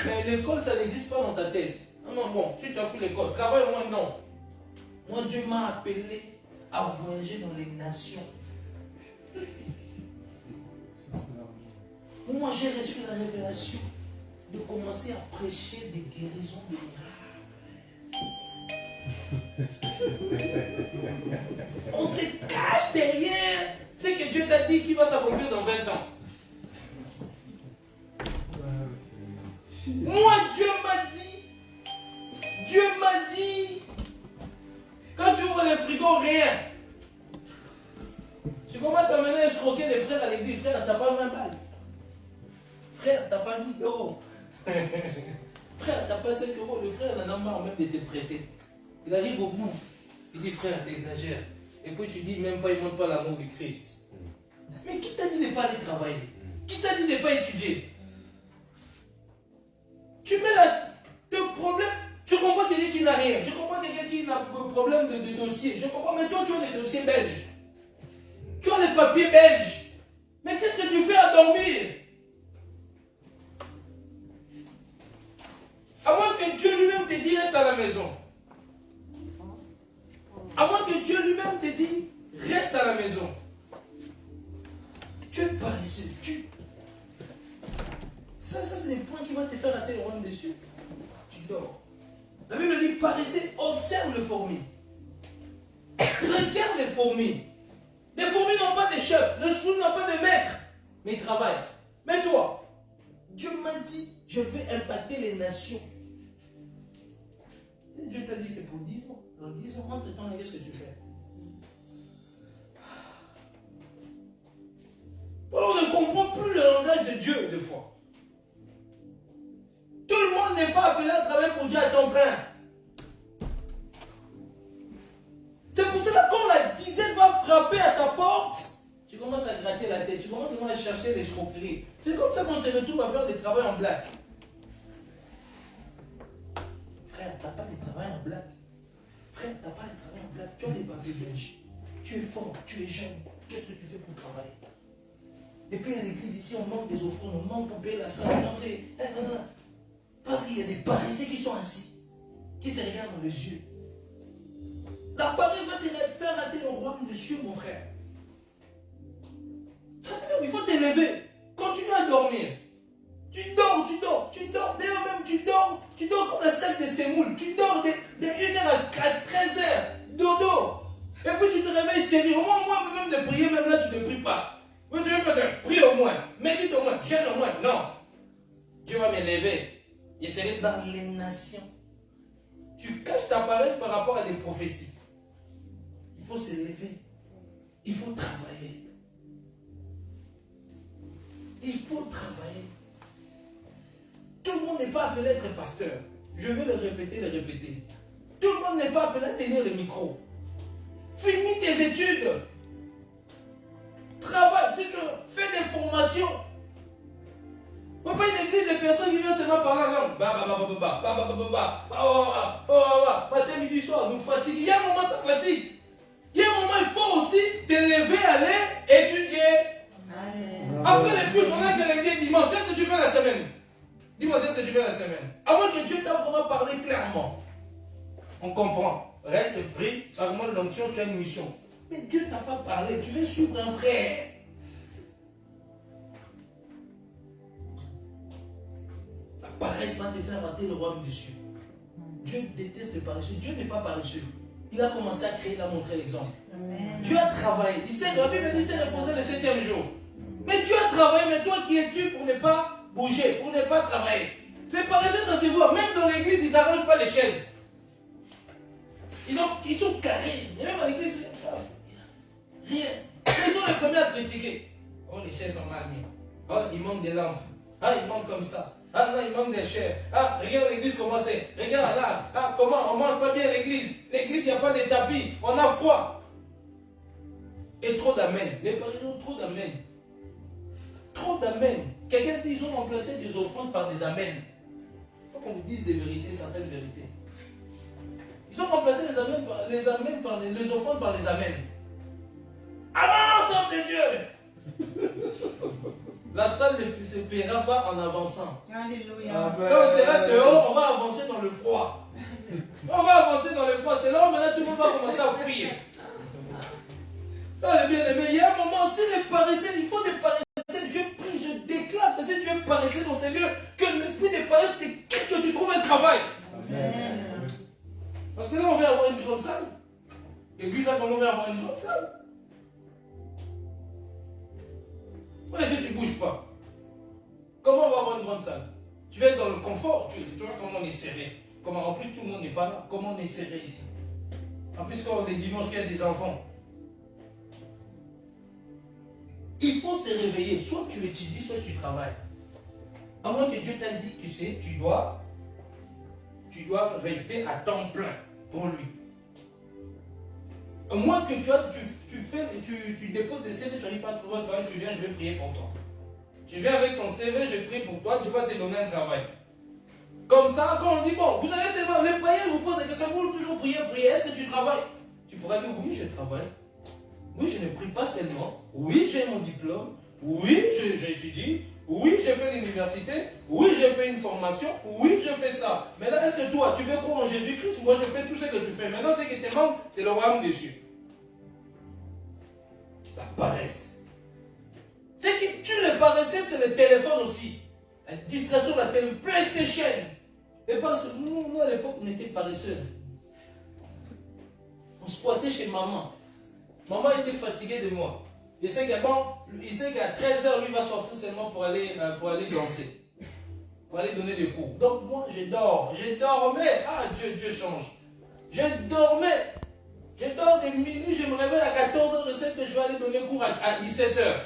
mais l'école ça n'existe pas dans ta tête. Non, non, bon, si tu as fait l'école, travaille au moins, non. Moi, Dieu m'a appelé à voyager dans les nations. Moi, j'ai reçu la révélation de commencer à prêcher des guérisons de miracles. On se cache derrière ce que Dieu t'a dit qui va s'accomplir dans 20 ans. Moi, Dieu m'a dit, quand tu ouvres le frigo, rien. Tu commences à mener à escroquer les frères à l'église. Frère, t'as pas 20 balles. Frère, t'as pas 10 euros. Frère, t'as pas 5 euros. Le frère en a marre même de te prêter. Il arrive au bout. Il dit, frère, t'exagères. Et puis tu dis, même pas, il ne montre pas l'amour du Christ. Mais qui t'a dit de ne pas aller travailler? Qui t'a dit de ne pas étudier? Tu mets le problème. Je comprends quelqu'un qui n'a rien. Je comprends quelqu'un qui n'a pas de problème de dossier. Je comprends, mais toi, tu as des dossiers belges. Tu as les papiers belges. Mais qu'est-ce que tu fais à dormir? À moins que Dieu lui-même te dise, reste à la maison. À moins que Dieu lui-même te dise, reste à la maison. Tu es paresseux. Ça c'est des points qui vont te faire rater le royaume des cieux. Tu dors. La Bible dit, paresseux, observe les fourmis. Regarde les fourmis. Les fourmis n'ont pas de chef, les fourmis n'ont pas de maître, mais ils travaillent. Mais toi, Dieu m'a dit, je vais impacter les nations. Et Dieu t'a dit, c'est pour 10 ans. Dans 10 ans, entre-temps, qu'est-ce que tu fais? Alors, on ne comprend plus le langage de Dieu, des fois. Tout le monde n'est pas appelé à travailler pour Dieu à temps plein. C'est pour cela que quand la dizaine va frapper à ta porte, tu commences à gratter la tête. Tu commences à chercher l'escroquerie. C'est comme ça qu'on se retrouve à faire des travaux en black. Frère, tu n'as pas de travail en black. Frère, tu n'as pas de travail en black. Tu as des papiers belges. Tu es fort, tu es jeune. Qu'est-ce que tu fais pour travailler? Et puis à l'église ici, on manque des offrandes, on manque pour payer la salle. Parce qu'il y a des paresseux qui sont assis, qui se regardent dans les yeux. La paresse va te faire rater le royaume des cieux, mon frère. Il faut t'élever. Continue à dormir. Tu dors. D'ailleurs même tu dors comme la salle de Sémoule. Tu dors de 1h à 13h. Dodo. Et puis tu te réveilles sérieux. Au moins même de prier, même là tu ne pries pas. Oui, tu veux peut-être prie au moins. Médite au moins. Gêne au moins. Non. Dieu va m'élever. Je serai dans les nations. Tu caches ta paresse par rapport à des prophéties. Il faut s'élever. Il faut travailler. Il faut travailler. Tout le monde n'est pas appelé à être pasteur. Je vais le répéter. Tout le monde n'est pas appelé à tenir le micro. Finis tes études. Travaille. Si tu fais des formations. Il n'y a pas une église de personnes qui viennent seulement parler en langue. Matin, midi, soir, nous fatigue. Il y a un moment, ça fatigue. Il y a un moment, il faut aussi t'élever, aller étudier. Amen. Après l'étude, on a que lundi dimanche. Qu'est-ce que tu fais la semaine? Dis-moi, qu'est-ce que tu fais la semaine? À moins que Dieu t'a vraiment parlé clairement. On comprend. Reste pris. Par moi, l'onction, tu as une mission. Mais Dieu t'a pas parlé. Tu veux suivre un frère. La paresse va te faire rater le royaume des cieux. Dieu déteste le paresseux. Dieu n'est pas paresseux. Il a commencé à créer, il a montré l'exemple. Dieu a travaillé. Il s'est reposé le 7e jour. Mais Dieu a travaillé, mais toi qui es-tu pour ne pas bouger, pour ne pas travailler? Les paresseux, ça se voit. Même dans l'église, ils n'arrangent pas les chaises. Ils sont carrés. Et même à l'église, rien. Ils sont les premiers à critiquer. Oh, les chaises sont mal mises. Oh, il manque des lampes. Ah, il manque comme ça. Ah non, il manque des chairs. Ah, regarde l'église comment c'est. Regarde là. Ah, comment on ne mange pas bien l'église. L'église, il n'y a pas de tapis. On a froid. Et trop d'amen. Les paresseux ont trop d'amen. Trop d'amen. Quelqu'un dit qu'ils ont remplacé des offrandes par des amen. Il faut qu'on vous dise des vérités, certaines vérités. Ils ont remplacé les offrandes par les amen. Avance, homme de Dieu! La salle ne se paiera pas en avançant. Alléluia. Quand on sera dehors, on va avancer dans le froid. On va avancer dans le froid. C'est là où maintenant tout le monde va commencer à fuir. Oh, bien aimé, il y a un moment, si les paresseux, il faut des paresseux. Je prie, je déclare que si tu es paresseux dans ces lieux, que l'esprit des paresseux te quitte, que tu trouves un travail. Amen. Parce que là, on vient avoir une grande salle. L'église a qu'on va avoir une grande salle. Ouais, si tu ne bouges pas, comment on va avoir une grande salle? Tu vas être dans le confort, tu vois comment on est serré. Comment, en plus, tout le monde n'est pas là. Comment on est serré ici? En plus, quand on est dimanche, il y a des enfants. Il faut se réveiller. Soit tu étudies, soit tu travailles. À moins que Dieu t'indique, tu sais, tu dois rester à temps plein pour lui. À moins que tu déposes des CV, tu n'arrives pas à trouver un travail, tu viens, je vais prier pour toi. Tu viens avec ton CV, je prie pour toi, tu vas te donner un travail. Comme ça, quand on dit, bon, vous allez savoir, les païens vous posent des questions, vous toujours prier, est-ce que tu travailles? Tu pourrais dire, oui, je travaille. Oui, je ne prie pas seulement. Oui, j'ai mon diplôme. Oui, j'étudie. Oui, j'ai fait l'université. Oui, j'ai fait une formation. Oui, je fais ça. Mais là, est-ce que toi, tu veux croire en Jésus-Christ? Moi, je fais tout ce que tu fais. Maintenant, ce qui te manque, c'est le royaume des cieux. La paresse. Ce qui tue les paresseux, c'est le téléphone aussi. La distraction de la télé, PlayStation. Et parce que nous, à l'époque, on était paresseux. On squattait chez maman. Maman était fatiguée de moi. Il sait qu'à 13h, lui va sortir seulement pour aller danser. Pour aller donner des cours. Donc moi, je dormais. Ah, Dieu change. Je dormais. Je dors de minuit, je me réveille à 14h, je sais que je vais aller donner cours à 17h.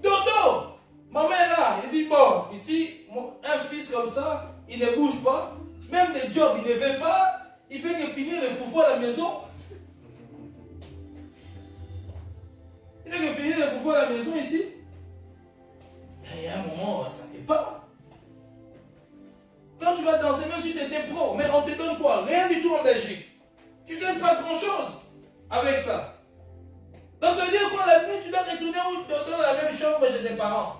Dodo! Maman est là. Il dit, bon, ici, un fils comme ça, il ne bouge pas. Même des jobs, il ne fait pas. Il fait que finir le foufou à la maison. Il fait que finir le foufou à la maison ici. ça n'est pas. Quand tu vas danser, même si tu étais pro, mais on te donne quoi? Rien du tout en Belgique. Tu ne gagnes pas grand-chose avec ça. Donc ça veut dire quoi? La nuit, tu dois retourner dans la même chambre chez tes parents.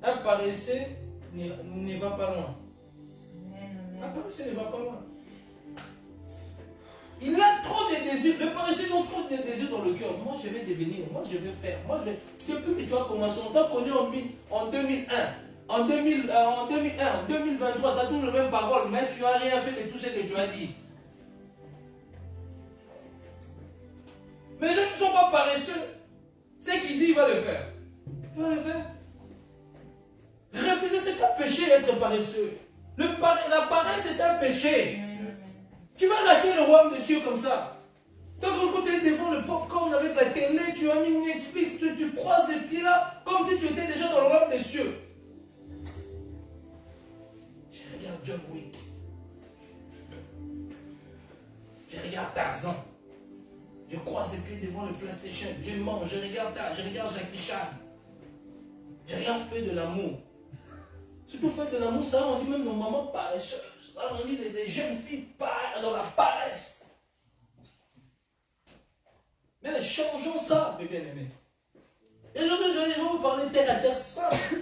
Un paresseux n'y va pas loin. Un paresseux ne va pas loin. Il a trop de désirs. Les paresseux ont trop de désirs dans le cœur. Moi, je vais devenir. Moi, je vais faire. Depuis que tu as commencé, on t'a connu en 2001. En 2001, en 2023, tu as toujours les mêmes paroles, mais tu n'as rien fait de tout ce que tu as dit. Mais les gens qui ne sont pas paresseux, c'est qu'il dit, il va le faire. Il va le faire. Refuser, c'est un péché d'être paresseux. La paresse, c'est un péché. Tu vas rater le royaume des cieux comme ça. Donc, quand tu es devant le popcorn avec la télé, tu as mis une Netflix, tu croises des pieds là, comme si tu étais déjà dans le royaume des cieux. Je regarde John Wick. Je regarde Tarzan. Je croise les pieds devant le PlayStation. Je mange, je regarde Jackie Chan. J'ai rien fait de l'amour. Surtout fait de l'amour, ça on dit même nos mamans paresseuses. On dit des jeunes filles dans la paresse. Mais changeons ça, mes bien-aimés. Et aujourd'hui, je vais vous parler terre à terre simple.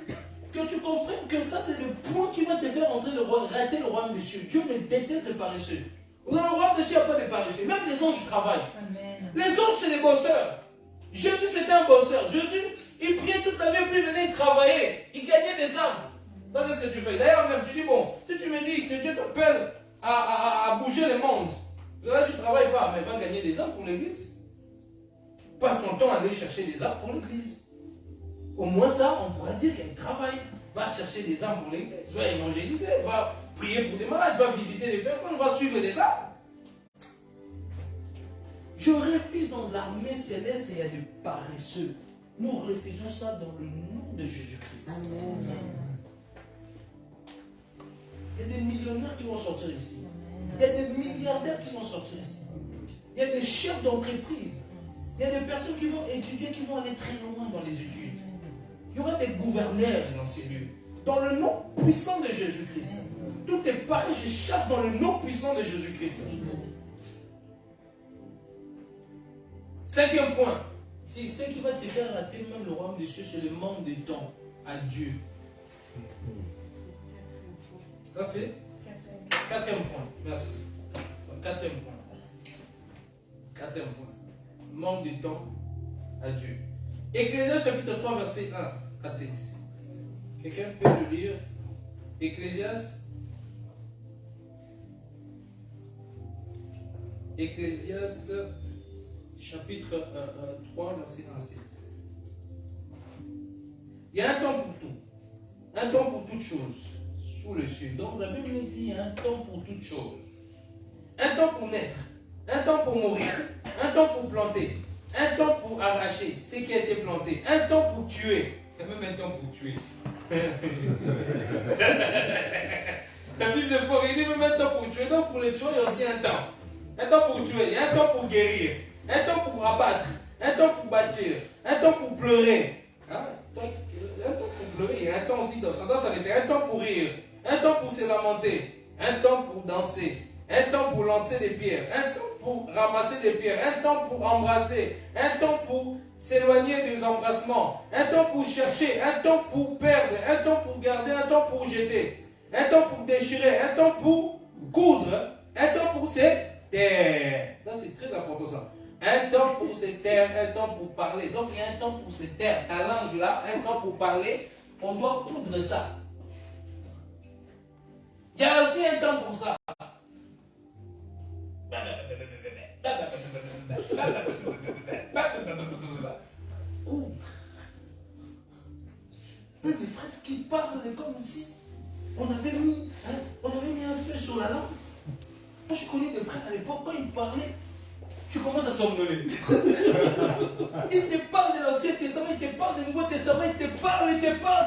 Que tu comprennes que ça, c'est le point qui va te faire rater le royaume des cieux. Dieu ne déteste les paresseux. Dans le royaume des cieux, il n'y a pas de paresseux. Même les anges travaillent. Amen. Les anges, c'est des bosseurs. Jésus, c'était un bosseur. Jésus, il priait toute la nuit, puis il venait travailler. Il gagnait des âmes. Donc, qu'est-ce que tu fais? D'ailleurs, même, tu dis, bon, si tu me dis que Dieu t'appelle à bouger le monde, là, tu ne travailles pas, mais va gagner des âmes pour l'église. Passe ton temps à aller chercher des âmes pour l'église. Au moins ça, on pourra dire qu'elle travaille. Va chercher des âmes pour l'église, va évangéliser, va prier pour des malades, va visiter les personnes, va suivre des âmes. Je refuse dans l'armée céleste, il y a des paresseux. Nous refusons ça dans le nom de Jésus-Christ. Amen. Il y a des millionnaires qui vont sortir ici. Il y a des milliardaires qui vont sortir ici. Il y a des chefs d'entreprise. Il y a des personnes qui vont étudier, qui vont aller très loin dans les études. Il y aura des gouverneurs dans ces lieux. Dans le nom puissant de Jésus-Christ. Tout est pareil, je chasse dans le nom puissant de Jésus-Christ. Cinquième point. C'est ce qui va te faire rater même le royaume des cieux, c'est le manque de temps à Dieu. Ça c'est quatrième point. Merci. Quatrième point. Quatrième point. Manque de temps à Dieu. Ecclésias chapitre 3, verset 1 à 7. Quelqu'un peut le lire? Ecclésias chapitre 3, verset 1 à 7. Il y a un temps pour tout. Un temps pour toutes choses sous le ciel. Donc la Bible dit qu'il y a un temps pour toutes choses. Un temps pour naître. Un temps pour mourir. Un temps pour planter. Un temps pour arracher ce qui a été planté. Un temps pour tuer. Il y a même un temps pour tuer. La Bible de Fort, il dit même un temps pour tuer. Donc pour les tuer, il y a aussi un temps. Un temps pour tuer. Il y a un temps pour guérir. Un temps pour abattre. Un temps pour bâtir. Un temps pour pleurer. Hein? Un temps pour pleurer. Il y a un temps aussi dans ça. Ça veut dire un temps pour rire. Un temps pour se lamenter. Un temps pour danser. Un temps pour lancer des pierres. Un temps pour ramasser des pierres, un temps pour embrasser, un temps pour s'éloigner des embrassements, un temps pour chercher, un temps pour perdre, un temps pour garder, un temps pour jeter, un temps pour déchirer, un temps pour coudre, un temps pour se taire. Ça c'est très important ça. Un temps pour se taire, un temps pour parler. Donc il y a un temps pour se taire. Ta langue là, un temps pour parler, on doit coudre ça. Il y a aussi un temps pour ça. Il y a des frères qui parlent comme si on avait mis un feu sur la lampe. Moi je connais des frères à l'époque, quand ils parlaient, tu commences à somnoler. Ils te parlent de l'Ancien Testament, ils te parlent du Nouveau Testament, ils te parlent,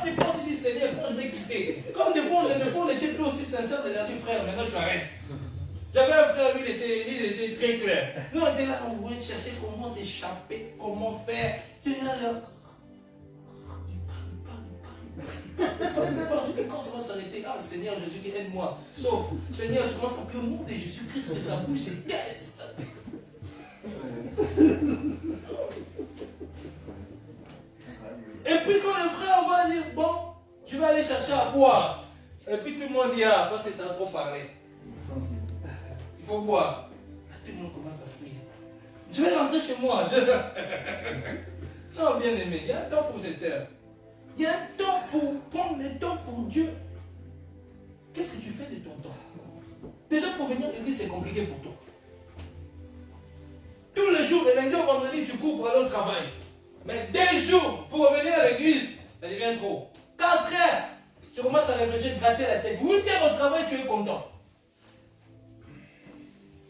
tu dis Seigneur, quand je vais quitter. Comme des fois on était plus aussi sincères de leur dire frère, maintenant tu arrêtes. J'avais un frère, lui, il était très clair. Nous, on était là, on voulait chercher comment s'échapper, comment faire. Je dis, quand ça va s'arrêter, ah Seigneur Jésus, aide-moi. Sauf, Seigneur, je commence à appeler au nom de Jésus-Christ, que sa bouche s'épaisse. Et puis quand le frère va dire, bon, je vais aller chercher à boire. Et puis tout le monde dit, ah, parce que t'as trop parlé. Il faut boire. Tout le monde commence à fuir. Je vais rentrer chez moi. Oh, bien aimé, il y a un temps pour cette heure. Il y a un temps pour prendre le temps pour Dieu. Qu'est-ce que tu fais de ton temps? Déjà pour venir à l'église, c'est compliqué pour toi. Tous les jours, le lundi au vendredi, tu cours pour aller au travail. Mais 2 jours pour revenir à l'église, ça devient trop. 4 heures, tu commences à réfléchir, gratter la tête. 8 heures au travail, tu es content.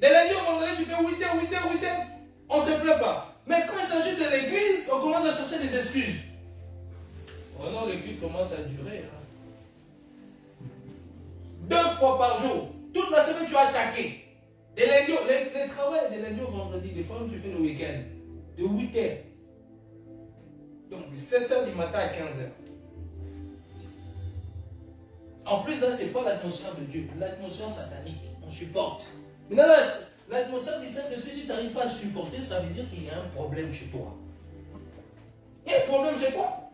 De lundi au vendredi, tu fais 8 heures, 8 heures, 8 heures. On ne se plaît pas. Mais quand il s'agit de l'église, on commence à chercher des excuses. Oh non, le culte commence à durer. 2 fois par jour. Toute la semaine, tu as attaqué. Les travail de lundi au vendredi, des fois, tu fais le week-end. De 8 heures. Donc, de 7 heures du matin à 15 heures. En plus, là, ce n'est pas l'atmosphère de Dieu. L'atmosphère satanique. On supporte. Mais là, l'atmosphère du Saint-Esprit, si tu n'arrives pas à supporter, ça veut dire qu'il y a un problème chez toi. Il y a un problème chez toi.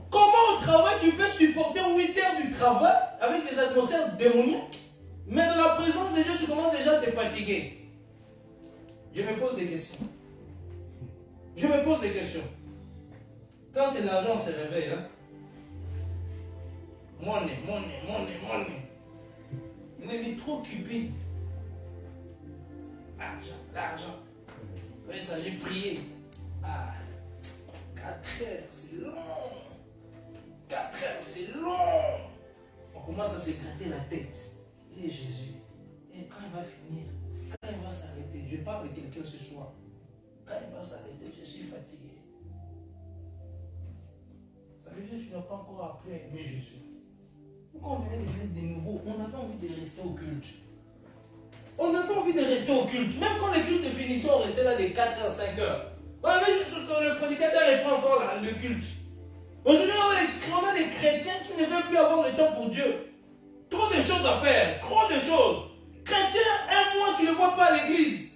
Comment au travail tu peux supporter 8 heures du travail avec des atmosphères démoniaques, mais dans la présence de Dieu, tu commences déjà à te fatiguer? Je me pose des questions. Je me pose des questions. Quand c'est l'argent, on se réveille. Hein? Money. On est trop cupide. L'argent. Il s'agit de prier. 4 heures, c'est long. 4 heures, c'est long. On commence à se gratter la tête. Et Jésus, et quand il va finir, quand il va s'arrêter, je parle de quelqu'un ce soir. Quand il va s'arrêter, je suis fatigué. Ça veut dire que tu n'as pas encore appris à aimer Jésus. Quand on venait de nouveau, on avait envie de rester au culte. On avait envie de rester au culte. Même quand les cultes finissaient, on restait là de 4 à 5 heures. On avait juste que le prédicateur reprend encore là, le culte. Aujourd'hui, on a des chrétiens qui ne veulent plus avoir le temps pour Dieu. Trop de choses à faire, trop de choses. Chrétien, 1 mois, tu ne le vois pas à l'église.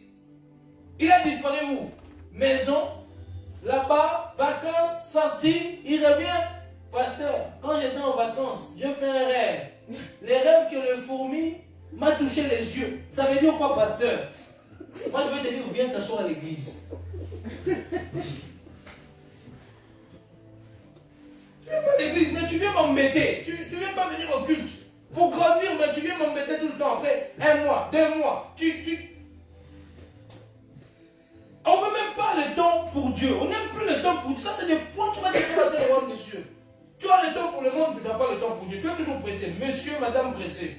Il a disparu où? Maison, là-bas, vacances, sortie, il revient. Pasteur, quand j'étais en vacances, je fais un rêve. Les rêves que le fourmi m'a touché les yeux. Ça veut dire quoi, pasteur? Moi, je vais te dire, viens t'asseoir à l'église. Tu viens pas à l'église, mais tu viens m'embêter. Tu viens pas venir au culte. Pour grandir, mais tu viens m'embêter tout le temps. Après 1 mois, 2 mois, on ne veut même pas le temps pour Dieu. On n'aime plus le temps pour Dieu. Ça, c'est des points qui vont décourager le royaume des cieux. Tu as le temps pour le monde, mais tu n'as pas le temps pour Dieu. Tu es toujours pressé. Monsieur, madame pressé.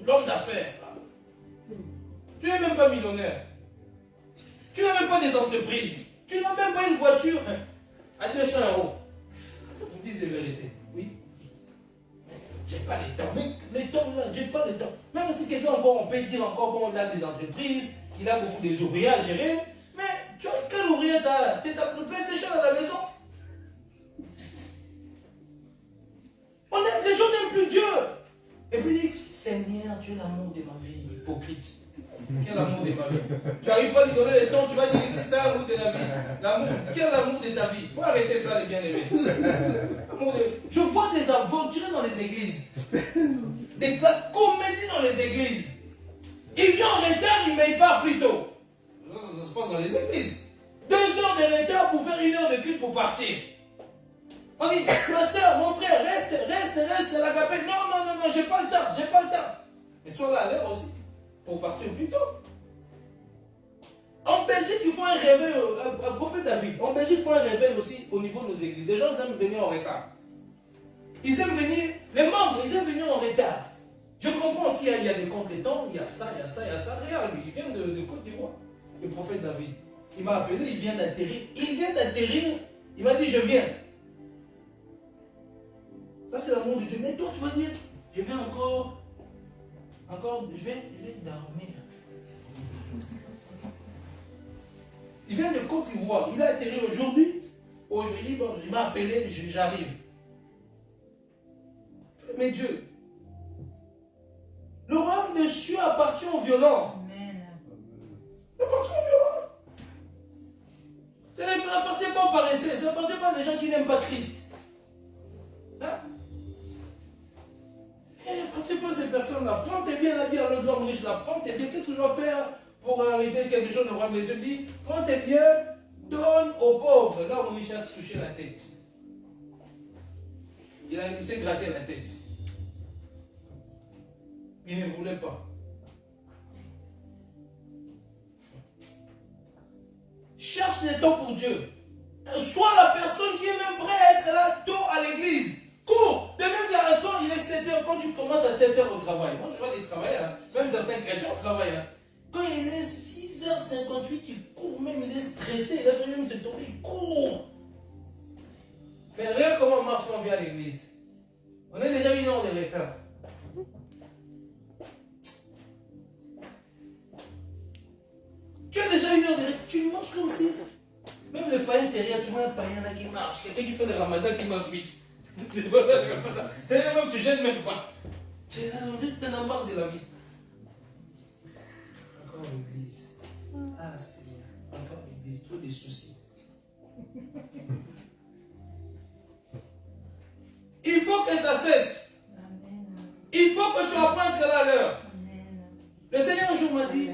L'homme d'affaires. Tu n'es même pas millionnaire. Tu n'as même pas des entreprises. Tu n'as même pas une voiture à 200 €. Vous me dites la vérité. Oui. J'ai pas le temps. Mais le temps là, j'ai pas le temps. Même si quelqu'un encore, on peut dire encore, bon, il a des entreprises, il a beaucoup des ouvriers à gérer. Mais tu as quel ouvrier t'as? C'est ta PlayStation à la maison. Les gens n'aiment plus Dieu. Et puis il dit, Seigneur, tu es l'amour de ma vie, hypocrite. Quel amour de ma vie? Tu n'arrives pas à lui donner le temps, tu vas dire, c'est l'amour de la vie. L'amour, quel amour de ta vie? Il faut arrêter ça, les bien-aimés. Je vois des aventures dans les églises. Des comédies dans les églises. Il vient en retard, il ne paye pas plus tôt. Ça se passe dans les églises. 2 heures de retard pour faire 1 heure de culte pour partir. On dit, ma soeur, mon frère, reste à l'agapé. Non, j'ai pas le temps. Mais sois là à l'heure aussi, pour partir plus tôt. En Belgique, ils font un réveil, un prophète David. En Belgique, ils font un réveil aussi au niveau de nos églises. Les gens aiment venir en retard. Ils aiment venir, les membres, ils aiment venir en retard. Je comprends aussi, il y a des contretemps, il y a ça. Regarde, lui, il vient de Côte d'Ivoire, le prophète David. Il m'a appelé, il vient d'atterrir. Il m'a dit, je viens. Ça, c'est l'amour de Dieu. Mais toi, tu vas dire, je viens encore Encore, je vais dormir. Il vient de Côte d'Ivoire. Il a atterri aujourd'hui. Aujourd'hui, bon, il m'a appelé, j'arrive. Mais Dieu, le royaume des cieux appartient aux violents. Amen. Il appartient aux violents. Ça n'appartient pas aux paresseux. Ça n'appartient pas à des gens qui n'aiment pas Christ. Hein? Il n'appartient pas à ces personnes-là. Prends tes biens, là, dit à l'homme riche, là. Prends tes biens. Qu'est-ce que je dois faire pour hériter quelque chose de royaume des cieux? Dit, prends tes biens, donne aux pauvres. Là, mon riche a touché la tête. Il s'est gratté la tête. Il ne voulait pas. Cherche des temps pour Dieu. Sois la personne qui est même prête à être là tôt à l'église. Cours. De même quand il est 7h, quand tu commences à 7h au travail. Moi, je vois des travailleurs, hein. Même certains chrétiens travaillent. Hein. Quand il est 6h58, il court même, il est stressé. Il a fait même se tomber, il court. Mais regarde comment on marche quand on vient à l'église. On est déjà 1 heure de retard. Tu as déjà 1 heure de retard, tu marches comme si. Même le païen derrière, tu vois un païen là qui marche, quelqu'un qui fait le ramadan qui marche vite. Même tu gênes même pas. Tu es là, tu en as marre de la vie. Encore l'église. Ah, c'est bien. Encore l'église, trop des soucis. Il faut que ça cesse. Amen. Il faut que tu apprennes que là à l'heure. Amen. Le Seigneur un jour m'a dit,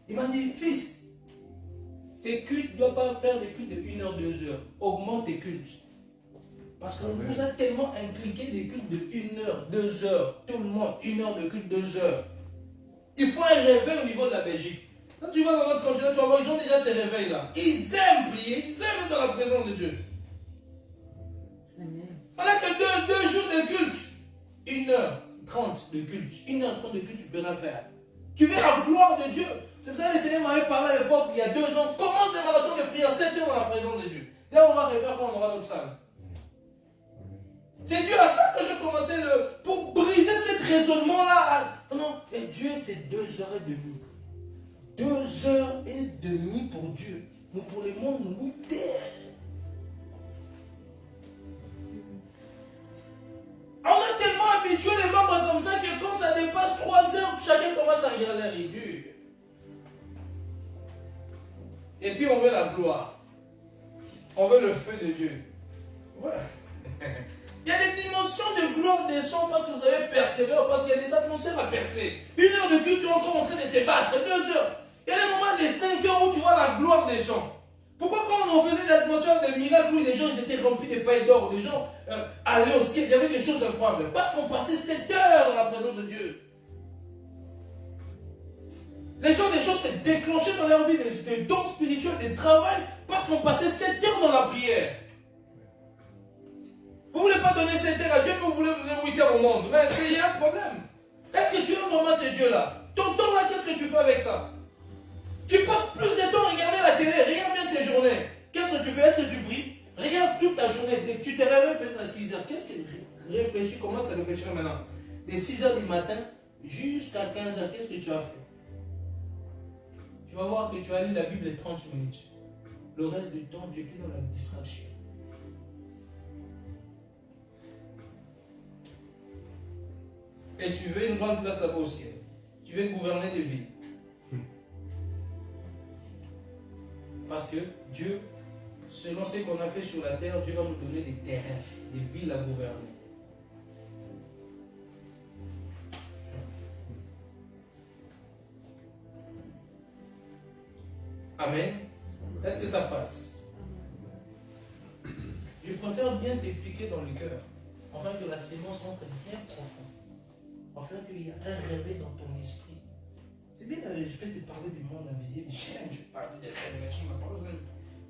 il m'a dit, fils, tes cultes ne doivent pas faire des cultes de 1 heure, 2 heures. Augmente tes cultes. Parce qu'on nous a tellement impliqué des cultes de 1 heure, 2 heures. Tout le monde, 1 heure de culte, 2 heures. Il faut un réveil au niveau de la Belgique. Quand tu vas dans notre continent, tu vas voir, ils ont déjà ces réveils-là. Ils aiment prier, ils aiment être dans la présence de Dieu. Amen. On n'a que 2 jours de culte. 1h30 de culte. 1h30 de culte, tu peux rien faire. Tu veux la gloire de Dieu. C'est pour ça que le Seigneur m'avait parlé à l'époque, il y a 2 ans. Commence des marathons de prière 7 heures dans la présence de Dieu. Là, on va refaire quand on aura notre salle. C'est Dieu à ça que je commençais pour briser ce raisonnement-là. Non, et Dieu, c'est 2h30. 2h30 pour Dieu. Nous, pour le monde, nous terre. On a tellement habitué les membres comme ça que quand ça dépasse 3 heures, chacun commence à regarder ridicule. Et puis on veut la gloire. On veut le feu de Dieu. Ouais. Il y a des dimensions de gloire des sons parce que vous avez persévéré, parce qu'il y a des atmosphères à percer. 1 heure de culte, tu es encore en train de te battre. 2 heures. Il y a des moments de 5 heures où tu vois la gloire des sons. Pourquoi quand on faisait des atmosphères de miracles où les gens ils étaient remplis de pailles d'or, les gens allaient au ciel, il y avait des choses incroyables. Parce qu'on passait 7 heures dans la présence de Dieu. Les gens, des choses se déclenchaient dans leur vie, des dons spirituels, des travail, parce qu'on passait 7 heures dans la prière. Vous ne voulez pas donner 7 heures à Dieu, mais vous voulez donner 8 heures au monde. Mais il y a un problème. Est-ce que tu aimes vraiment ce Dieu-là? Ton temps là, qu'est-ce que tu fais avec ça? Tu passes plus de temps à regarder la télé, regarde bien tes journées. Qu'est-ce que tu fais? Est-ce que tu pries? Regarde toute ta journée. Dès que tu te réveilles peut-être à 6 heures. Qu'est-ce que réfléchis? Commence à réfléchir maintenant. De 6 heures du matin jusqu'à 15 heures, qu'est-ce que tu as fait? Tu vas voir que tu as lu la Bible 30 minutes. Le reste du temps, tu étais dans la distraction. Et tu veux une grande place là-bas au ciel. Tu veux gouverner des vies. Parce que Dieu, selon ce qu'on a fait sur la terre, Dieu va nous donner des terrains, des villes à gouverner. Amen. Est-ce que ça passe? Je préfère bien t'expliquer dans le cœur, afin que la sémence entre bien profond, afin qu'il y ait un réveil dans ton esprit. C'est bien, je peux te parler du monde invisible, j'aime, je parle de l'évaluation,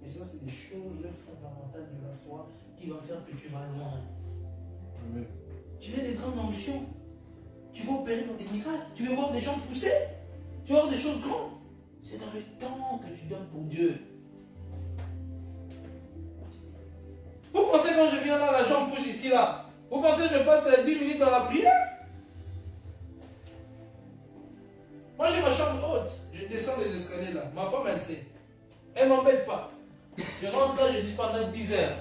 mais ça c'est des choses fondamentales de la foi qui vont faire que tu vas loin. Amen. Tu veux des grandes notions, tu veux opérer dans des miracles, tu veux voir des gens pousser, tu veux voir des choses grandes. C'est dans le temps que tu donnes pour Dieu. Vous pensez quand je viens là, la jambe pousse ici là, vous pensez que je passe 10 minutes dans la prière? elle est là. Ma femme, elle sait. Elle ne m'embête pas. Je rentre là, je dis pendant 10 heures.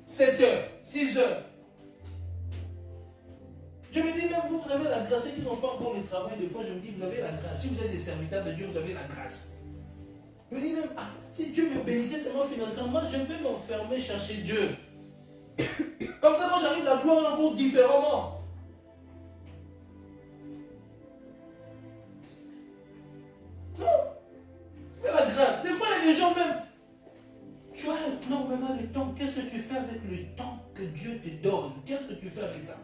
7 heures, 6 heures. Je me dis, même vous avez la grâce. Ceux qui n'ont pas encore le travail, des fois, je me dis, vous avez la grâce. Si vous êtes des serviteurs de Dieu, vous avez la grâce. Je me dis même, ah, si Dieu me bénissait seulement financièrement, je vais m'enfermer chercher Dieu. Comme ça, moi, j'arrive la gloire encore différemment. Non. Mais la grâce. Des fois, il y a des gens même. Tu as énormément de temps. Qu'est-ce que tu fais avec le temps que Dieu te donne? Qu'est-ce que tu fais avec ça?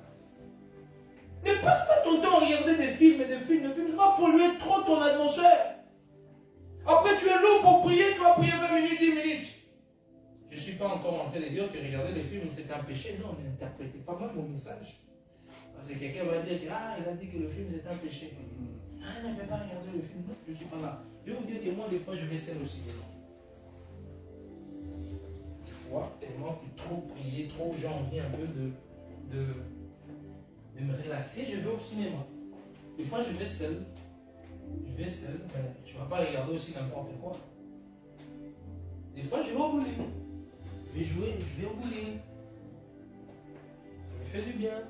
Ne passe pas ton temps à regarder des films et des films. Ça va polluer trop ton atmosphère. Après, tu es lourd pour prier, tu vas prier 20 minutes, 10 minutes. Je ne suis pas encore en train de dire que regarder les films, c'est un péché. Non, n'interprétez pas mal mon message. Parce que quelqu'un va dire que, ah, il a dit que le film, c'est un péché. Ah, non, il ne peut pas regarder le film. Non, je ne suis pas là. Je vais vous dire que moi, des fois, je vais seul aussi. Des fois, tellement que trop prier, trop, j'ai envie un peu de me relaxer, je vais au cinéma. Des fois, je vais seul. Mais tu ne vas pas regarder aussi n'importe quoi. Des fois, je vais au bowling. Je vais jouer, je vais au bowling. Ça me fait du bien.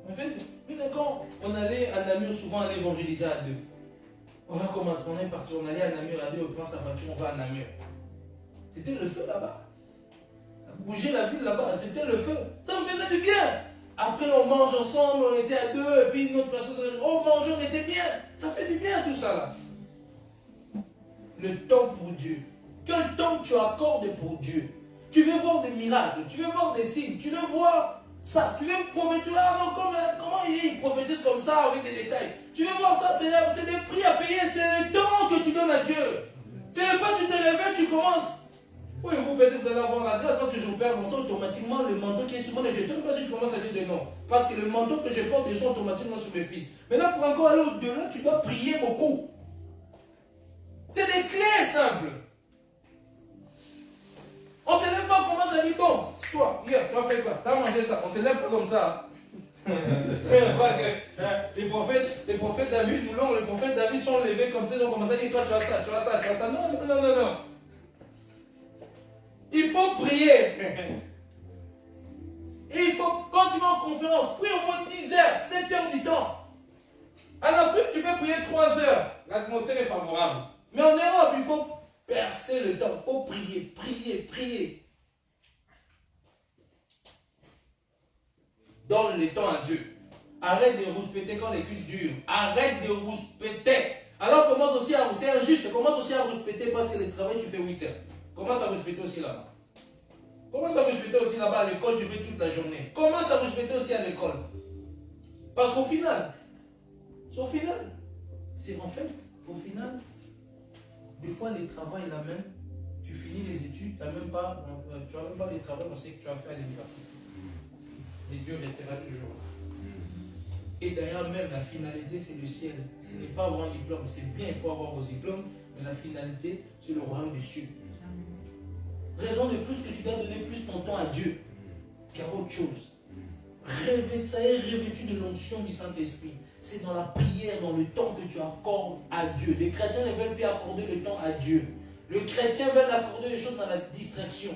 En fait, puis quand on allait à Namur, souvent on évangéliser à deux. On a commencé, on est parti, on allait à Namur à deux, on prend sa voiture, on va à Namur. C'était le feu là-bas. Bouger la ville là-bas, c'était le feu. Ça me faisait du bien. Après, on mange ensemble, on était à deux, et puis une autre personne, on mangeait, on était bien. Ça fait du bien tout ça là. Le temps pour Dieu. Quel temps tu accordes pour Dieu? Tu veux voir des miracles, tu veux voir des signes, tu veux voir ça, tu veux prophétiser, comment il prophétise comme ça avec des détails. Tu veux voir ça, c'est des prix à payer, c'est le temps que tu donnes à Dieu. C'est pas tu te réveilles, tu commences. Oui, vous peut-être vous allez avoir la grâce parce que je vous perds ça automatiquement le manteau qui est sur moi. Je ne te pas si tu commences à dire de non. Parce que le manteau que je porte descend automatiquement sur mes fils. Maintenant, pour encore aller au-delà, tu dois prier beaucoup. C'est des clés simples. On ne se lève pas, on commence à dire bon, toi, viens, tu vas faire quoi? Tu vas manger ça. On ne se lève pas comme ça. Les prophètes David, les prophètes David sont levés comme ça, ils ont commencé à dire toi, tu as ça, tu as ça, tu as ça. Non, non, non, non, non. Il faut prier. Et il faut, quand tu vas en conférence, prie au moins 10 heures, 7 heures du temps. En Afrique, tu peux prier 3 heures. L'atmosphère est favorable. Mais en Europe, il faut percer le temps. Il faut prier, prier, prier. Donne le temps à Dieu. Arrête de rouspéter quand les cultes durent. Arrête de rouspéter. Alors commence aussi à rouspéter. C'est injuste. Commence aussi à rouspéter parce que le travail, tu fais 8 heures. Commence à respecter aussi là-bas. Commence à respecter aussi là-bas à l'école, tu fais toute la journée. Commence à respecter aussi à l'école. Parce qu'au final, c'est en fait, au final, des fois les travails là même, tu finis les études, tu n'as même pas les travaux, on sait que tu as fait à l'université. Mais Dieu restera toujours là. Et d'ailleurs même la finalité c'est le ciel. Ce n'est pas avoir un diplôme, c'est bien, il faut avoir vos diplômes, mais la finalité c'est le royaume des cieux. Raison de plus que tu dois donner plus ton temps à Dieu qu'à autre chose. Ça est revêtu de l'onction du Saint-Esprit. C'est dans la prière, dans le temps que tu accordes à Dieu. Les chrétiens ne veulent plus accorder le temps à Dieu. Le chrétien veut accorder les choses dans la distraction.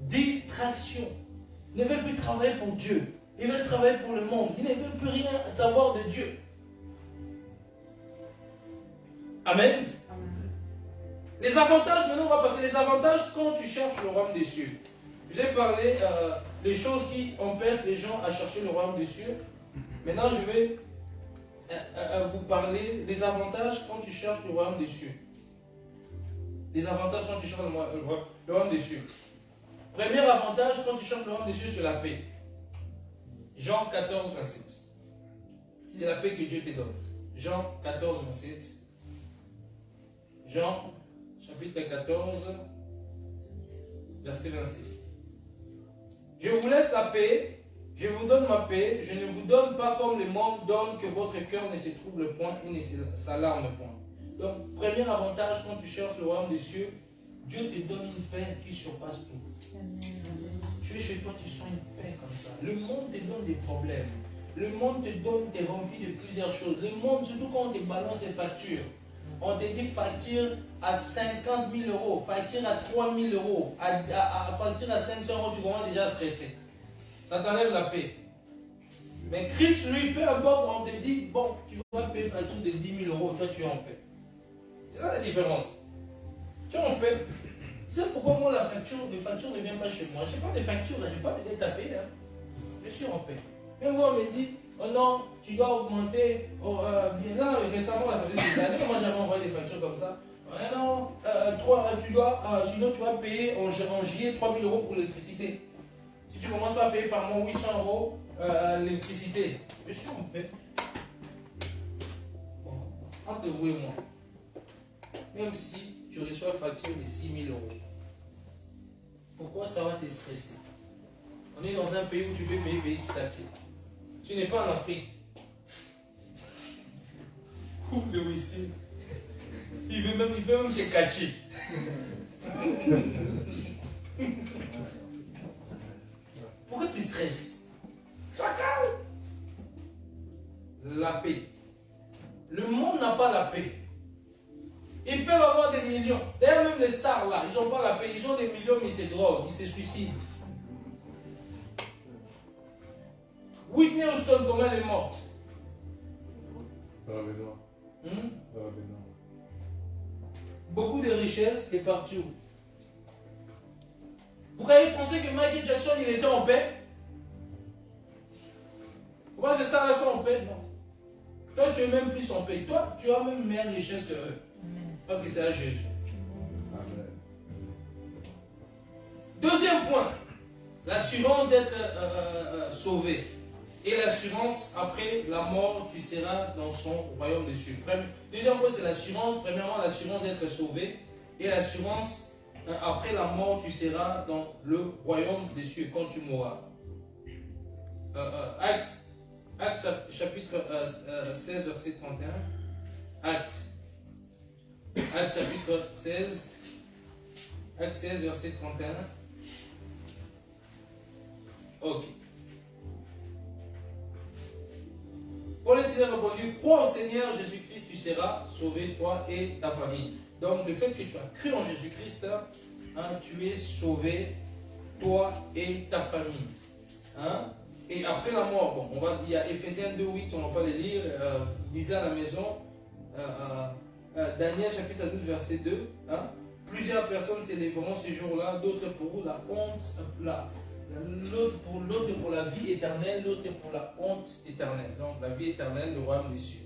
Distraction. Ils ne veulent plus travailler pour Dieu. Ils veulent travailler pour le monde. Ils ne veulent plus rien savoir de Dieu. Amen. Les avantages, maintenant on va passer les avantages quand tu cherches le royaume des cieux. Je vais parler des choses qui empêchent les gens à chercher le royaume des cieux. Maintenant je vais vous parler des avantages quand tu cherches le royaume des cieux. Les avantages quand tu cherches le royaume des cieux. Premier avantage quand tu cherches le royaume des cieux, c'est la paix. Jean 14, 27. C'est la paix que Dieu te donne. Jean 14, 27. Jean chapitre 14, verset 27. Je vous laisse la paix, je vous donne ma paix, je ne vous donne pas comme le monde donne, que votre cœur ne se trouble point et ne s'alarme point. Donc, premier avantage quand tu cherches le royaume des cieux, Dieu te donne une paix qui surpasse tout. Tu es chez toi, tu sens une paix comme ça. Le monde te donne des problèmes. Le monde te donne, t'es rempli de plusieurs choses. Le monde, surtout quand on te balance les factures, on te dit facture à 50 000 euros, facture à 3 000 euros, facture à 500 euros, tu commences déjà à stresser. Ça t'enlève la paix. Mais Christ, lui, peu importe, on te dit, bon, tu vas payer facture de 10 000 euros, toi tu es en paix. C'est ça la différence. Tu es en paix. Tu sais pourquoi moi les factures ne viennent pas chez moi. Je n'ai pas de factures, je n'ai pas de dette à payer. Hein. Je suis en paix. Même moi, on me dit, oh non, tu dois augmenter. Oh, là, récemment, ça faisait des années, moi j'avais envoyé des factures comme ça. Non, sinon tu vas payer en juillet 3 000 euros pour l'électricité. Si tu commences pas à payer par mois 800 euros l'électricité, je suis en paix. Bon, entre vous et moi, même si tu reçois une facture de 6 000 euros, pourquoi ça va te stresser? On est dans un pays où tu peux payer petit à petit. Tu n'es pas en Afrique. Coupe le whisky. Il veut même te catcher. Pourquoi tu stresses? Sois calme. La paix. Le monde n'a pas la paix. Ils peuvent avoir des millions. D'ailleurs, même les stars là, ils n'ont pas la paix. Ils ont des millions, mais ils se droguent, ils se suicident. Whitney Houston, comment elle est morte? Beaucoup de richesses et partout. Vous avez pensé que Michael Jackson il était en paix? Pourquoi ces stars-là sont en paix? Non. Toi, tu es même plus en paix. Toi, tu as même meilleure richesse que eux. Parce que tu as Jésus. Amen. Deuxième point, l'assurance d'être sauvé. Et l'assurance, après la mort, tu seras dans son royaume des cieux. Deuxième point, c'est l'assurance. Premièrement, l'assurance d'être sauvé. Et l'assurance, après la mort, tu seras dans le royaume des cieux quand tu mourras. Actes chapitre 16, verset 31. Actes chapitre 16. Actes 16, verset 31. Ok. Paul s'est répondu, crois au Seigneur Jésus-Christ, tu seras sauvé, toi et ta famille. Donc, le fait que tu as cru en Jésus-Christ, tu es sauvé, toi et ta famille. Hein? Et après la mort, bon, il y a Ephésiens 2:8, on ne va pas les lire, lisez à la maison. Daniel chapitre 12, verset 2. Hein? Plusieurs personnes s'élèveront ce jour-là, d'autres pour la honte, l'autre pour la vie éternelle, l'autre pour la honte éternelle. Donc la vie éternelle, le royaume des cieux.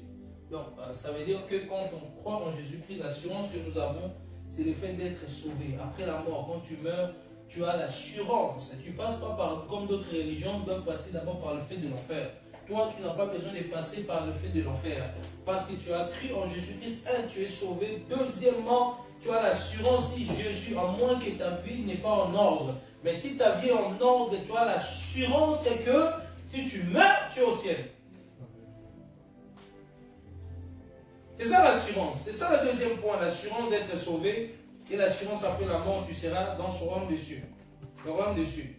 Donc ça veut dire que quand on croit en Jésus-Christ, l'assurance que nous avons, c'est le fait d'être sauvé. Après la mort, quand tu meurs, tu as l'assurance. Tu ne passes pas par, comme d'autres religions, doivent passer d'abord par le fait de l'enfer. Toi, tu n'as pas besoin de passer par le fait de l'enfer. Parce que tu as cru en Jésus-Christ, tu es sauvé. Deuxièmement, tu as l'assurance si Jésus, à moins que ta vie n'est pas en ordre. Mais si ta vie est en ordre, tu as l'assurance, c'est que si tu meurs, tu es au ciel. C'est ça l'assurance. C'est ça le deuxième point, l'assurance d'être sauvé. Et l'assurance après la mort, tu seras dans ce royaume des cieux. Le royaume des cieux.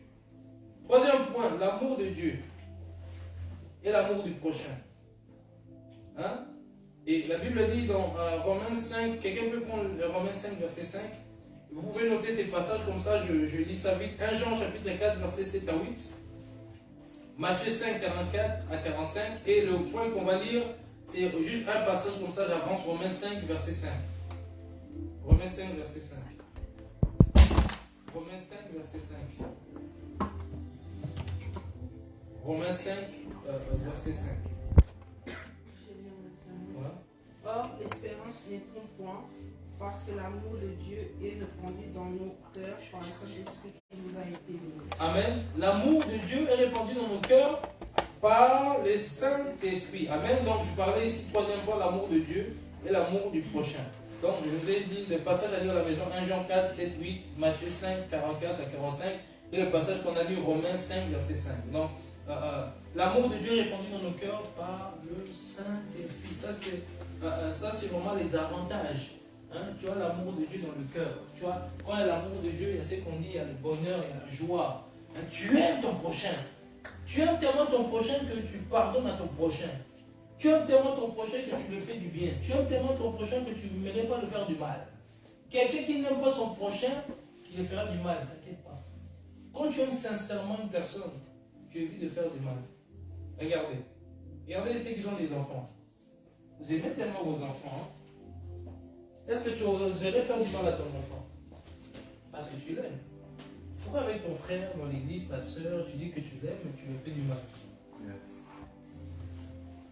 Troisième point, l'amour de Dieu. Et l'amour du prochain. Hein? Et la Bible dit dans Romains 5, quelqu'un peut prendre Romains 5, verset 5. Vous pouvez noter ces passages comme ça, je lis ça vite. 1 Jean chapitre 4, verset 7 à 8. Matthieu 5, 44 à 45. Et le point qu'on va lire, c'est juste un passage comme ça, j'avance. Romains 5, verset 5. Romains 5, verset 5. Romains 5, verset 5. Romains 5, verset 5. Voilà. Or, l'espérance ne trompe point, parce que l'amour de Dieu est répandu dans nos cœurs par le Saint-Esprit qui nous a été donné. Amen. L'amour de Dieu est répandu dans nos cœurs par le Saint-Esprit. Amen. Donc, je parlais ici, troisième fois, l'amour de Dieu et l'amour du prochain. Donc, je vous ai dit le passage à lire à la maison 1 Jean 4, 7, 8, Matthieu 5, 44 à 45, et le passage qu'on a lu Romains 5, verset 5. Donc, l'amour de Dieu est répandu dans nos cœurs par le Saint-Esprit. Ça, c'est vraiment les avantages. Hein? Tu as l'amour de Dieu dans le cœur. Tu vois, quand il y a l'amour de Dieu, il y a ce qu'on dit, il y a le bonheur, il y a la joie. Hein? Tu aimes ton prochain. Tu aimes tellement ton prochain que tu pardonnes à ton prochain. Tu aimes tellement ton prochain que tu le fais du bien. Tu aimes tellement ton prochain que tu n'aimerais pas le faire du mal. Quelqu'un qui n'aime pas son prochain, qui le fera du mal, t'inquiète pas. Quand tu aimes sincèrement une personne, tu évites de faire du mal. Regardez. Regardez ceux qui ont des enfants. Vous aimez tellement vos enfants. Hein? Est-ce que tu oserais faire du mal à ton enfant? Parce que tu l'aimes. Pourquoi avec ton frère dans l'église, ta soeur, tu dis que tu l'aimes et tu le fais du mal? Yes.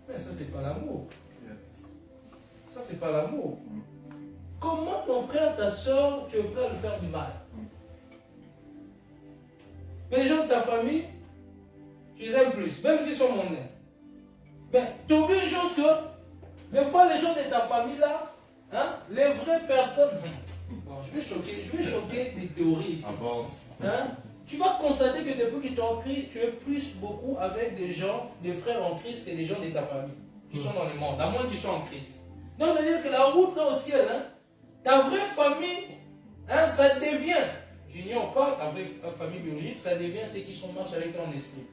Mais ça, c'est pas l'amour. Yes. Ça, c'est pas l'amour. Comment ton frère, ta soeur, tu es prêt à lui faire du mal? Mais les gens de ta famille, tu les aimes plus, même s'ils sont mondains. Mais tu oublies une chose que, des fois, les gens de ta famille là, hein, les vraies personnes. Bon, je vais choquer des théories ici. Avance. Hein? Tu vas constater que depuis que tu es en Christ, tu es plus beaucoup avec des gens, des frères en Christ, que des gens de ta famille, qui sont dans le monde, à moins qu'ils soient en Christ. Donc, ça veut dire que la route là au ciel, hein, ta vraie famille, hein, ça devient, j'ignore pas ta vraie famille biologique, ça devient ceux qui sont marchent avec toi en esprit.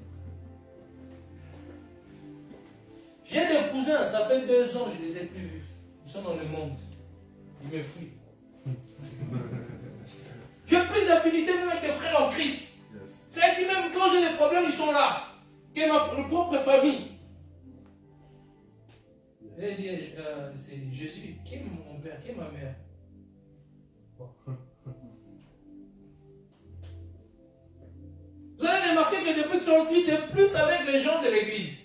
J'ai des cousins, ça fait 2 ans, je ne les ai plus vus. Ils sont dans le monde. Ils me fuient. J'ai plus d'affinité même avec mes frères en Christ. Yes. C'est qui même quand j'ai des problèmes, ils sont là. Que ma propre famille. J'ai dit, c'est Jésus. Qui est mon père? Qui est ma mère? Bon. Vous avez remarqué que depuis que tu es en Christ, tu es plus avec les gens de l'église.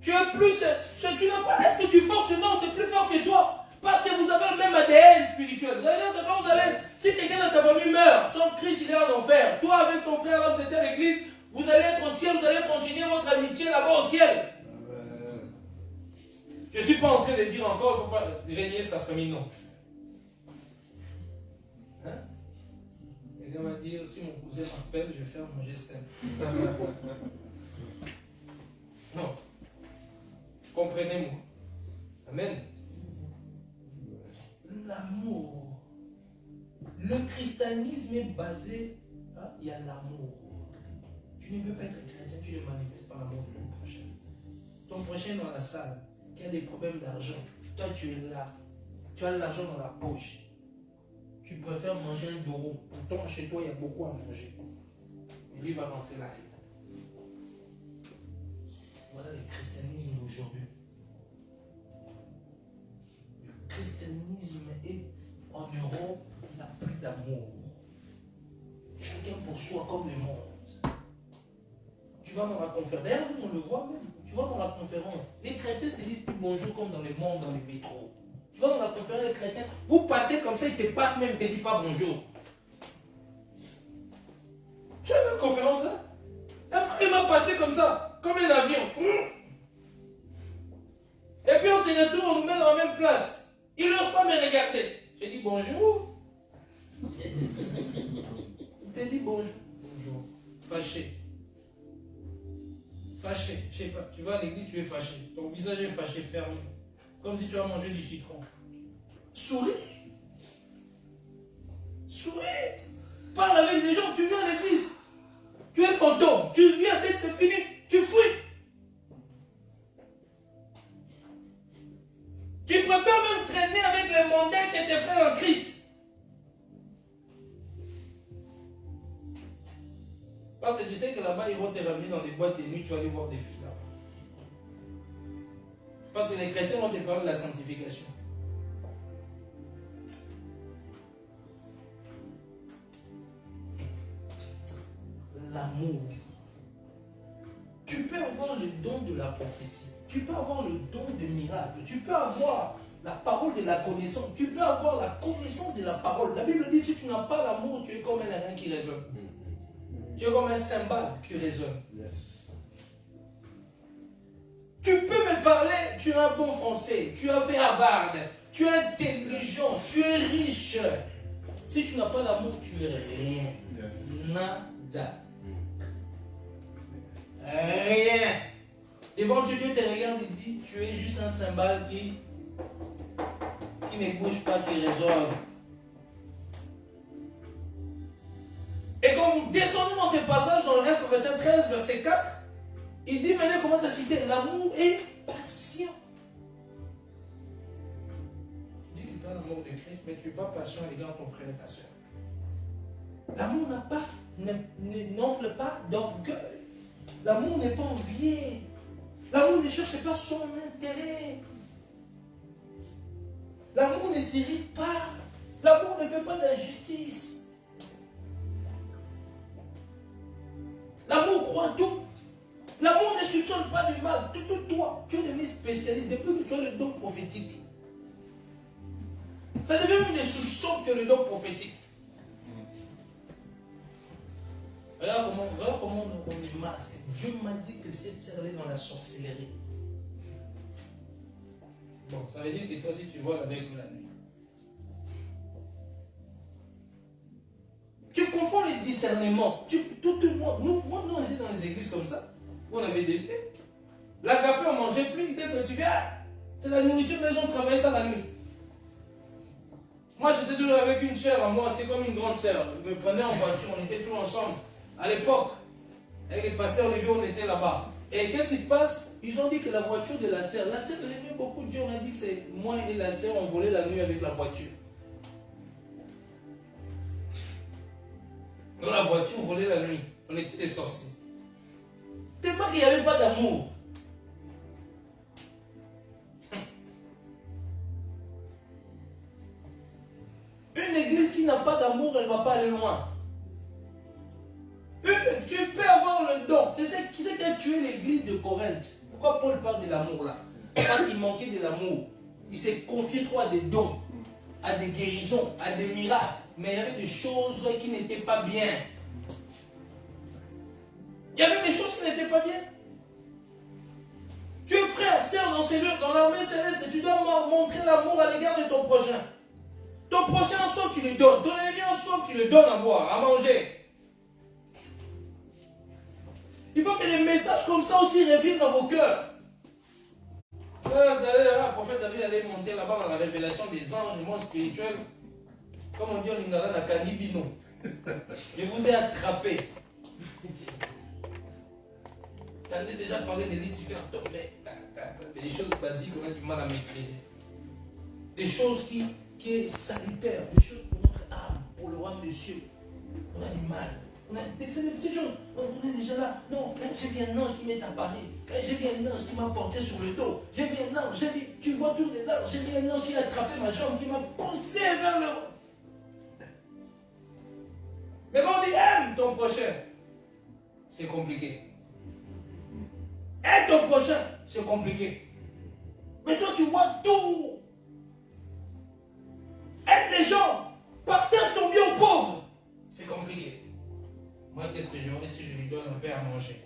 Tu es plus. Tu n'as pas. Est-ce que tu forces? Non, c'est plus fort que toi. Parce que vous avez le même ADN spirituel. Vous allez dire que quand vous allez. Si quelqu'un dans ta famille meurt, son Christ il est en enfer. Toi avec ton frère là, vous êtes à l'église, vous allez être au ciel, vous allez continuer votre amitié là-bas au ciel. Je ne suis pas en train de dire encore, il ne faut pas régner sa famille, non. Hein? Quelqu'un va dire, si mon cousin m'appelle, je vais faire manger sain. Non. Comprenez-moi. Amen. L'amour. Le christianisme est basé, hein, il y a l'amour. Tu ne peux pas être chrétien, tu ne manifestes pas l'amour de ton prochain. Ton prochain est dans la salle, qui a des problèmes d'argent. Toi, tu es là. Tu as l'argent dans la poche. Tu préfères manger un doro. Pourtant, chez toi, il y a beaucoup à manger. Et lui va rentrer là. Voilà le christianisme d'aujourd'hui. Le christianisme est en Europe, il n'a plus d'amour. Chacun pour soi comme le monde. Tu vas dans la conférence, d'ailleurs on le voit même, tu vas dans la conférence, les chrétiens se disent plus bonjour comme dans le monde, dans les métros. Tu vas dans la conférence, les chrétiens, vous passez comme ça, ils te passent même, ils ne te disent pas bonjour. Tu as vu une conférence là? Un frère m'a passé comme ça, comme un avion. Et puis on se retrouve, on nous met dans la même place. Il n'ose pas me regarder. J'ai dit bonjour. Il t'a dit bonjour. Bonjour. Fâché. Fâché. Je sais pas. Tu vas à l'église, tu es fâché. Ton visage est fâché, fermé. Comme si tu as mangé du citron. Souris. Souris. Parle avec les gens. Tu viens à l'église. Tu es fantôme. Tu viens dès que c'est fini. Tu fuis. Tu préfères même traîner avec les mondains que tes frères en Christ. Parce que tu sais que là-bas, ils vont te ramener dans des boîtes de nuit, tu vas aller voir des filles là. Parce que les chrétiens vont te parler de la sanctification. L'amour. Tu peux avoir le don de la prophétie. Tu peux avoir le don de miracle. Tu peux avoir la parole de la connaissance. Tu peux avoir la connaissance de la parole. La Bible dit, si tu n'as pas l'amour, tu es comme un airain qui résonne. Tu es comme un cymbale qui résonne. Yes. Tu peux me parler, tu es un bon français, tu as fait Harvard, tu es intelligent, tu es riche. Si tu n'as pas l'amour, tu es rien. Yes. Nada. Rien. Devant Dieu, Dieu te regarde et dit, tu es juste un cymbale qui ne bouge pas, qui résonne. Et quand nous descendons dans ce passage dans 1 Corinthiens 13, verset 4, Il dit maintenant, il commence à citer l'amour est patient. Il dit que tu as l'amour de Christ, mais tu n'es pas patient à l'égard de ton frère et ta soeur. L'amour n'enfle pas d'orgueil. L'amour n'est pas envié. L'amour ne cherche pas son intérêt. L'amour ne s'irrite pas. L'amour ne fait pas d'injustice. L'amour croit tout. L'amour ne soupçonne pas du mal. Tout toi, tu es devenu spécialiste depuis que tu as le don prophétique. Ça devient même des soupçons que le don prophétique. Regarde comment on est masque. Dieu m'a dit que cette sœur est dans la sorcellerie. Bon, ça veut dire que toi aussi tu vois avec la nuit. Tu confonds les discernements. Nous, on était dans les églises comme ça, où on avait des faits. L'agapé, on mangeait plus. Dès que tu viens, c'est la nourriture, mais on travaillait ça la nuit. Moi, j'étais toujours avec une soeur à moi, c'est comme une grande soeur. Elle me prenait en voiture, on était tous ensemble. À l'époque, avec le pasteur Olivier, on était là-bas. Et qu'est-ce qui se passe? Ils ont dit que la voiture de la sœur elle aimait beaucoup Dieu. On a dit que c'est moi et la sœur, on volait la nuit avec la voiture. Dans la voiture, on volait la nuit. On était des sorciers. Tellement qu'il n'y avait pas d'amour. Une église qui n'a pas d'amour, elle ne va pas aller loin. Tu peux avoir le don. C'est ce qui a tué l'église de Corinthe. Pourquoi Paul parle de l'amour là? Parce qu'il manquait de l'amour. Il s'est confié trop à des dons, à des guérisons, à des miracles. Mais il y avait des choses qui n'étaient pas bien. Il y avait des choses qui n'étaient pas bien. Tu es frère, sœur dans ces lieux, dans l'armée céleste, et tu dois montrer l'amour à l'égard de ton prochain. Ton prochain en soif, tu le donnes. Ton ennemi en soif, tu le donnes à boire, à manger. Il faut que les messages comme ça aussi reviennent dans vos cœurs. Le prophète David allait monter là-bas dans la révélation des anges, du monde spirituel. Comme on dit en lingala, la canibino. Je vous ai attrapé. T'en as déjà parlé de Lucifer tombé. Des choses basiques qu'on a du mal à maîtriser. Des choses qui est salutaire, des choses pour notre âme, pour le roi de cieux. On a du mal. C'est des petites choses. On est déjà là. Non, j'ai vu un ange qui m'est apparu. J'ai vu un ange qui m'a porté sur le dos. J'ai vu un ange, tu vois tout dedans. J'ai vu un ange qui a attrapé ma jambe, qui m'a poussé vers le haut. Mais quand on dit aime ton prochain, c'est compliqué. Aime ton prochain, c'est compliqué. Mais toi, tu vois tout. Aide les gens. Partage ton bien aux pauvres. C'est compliqué. Moi, qu'est-ce que j'aurais si je lui donne un peu à manger?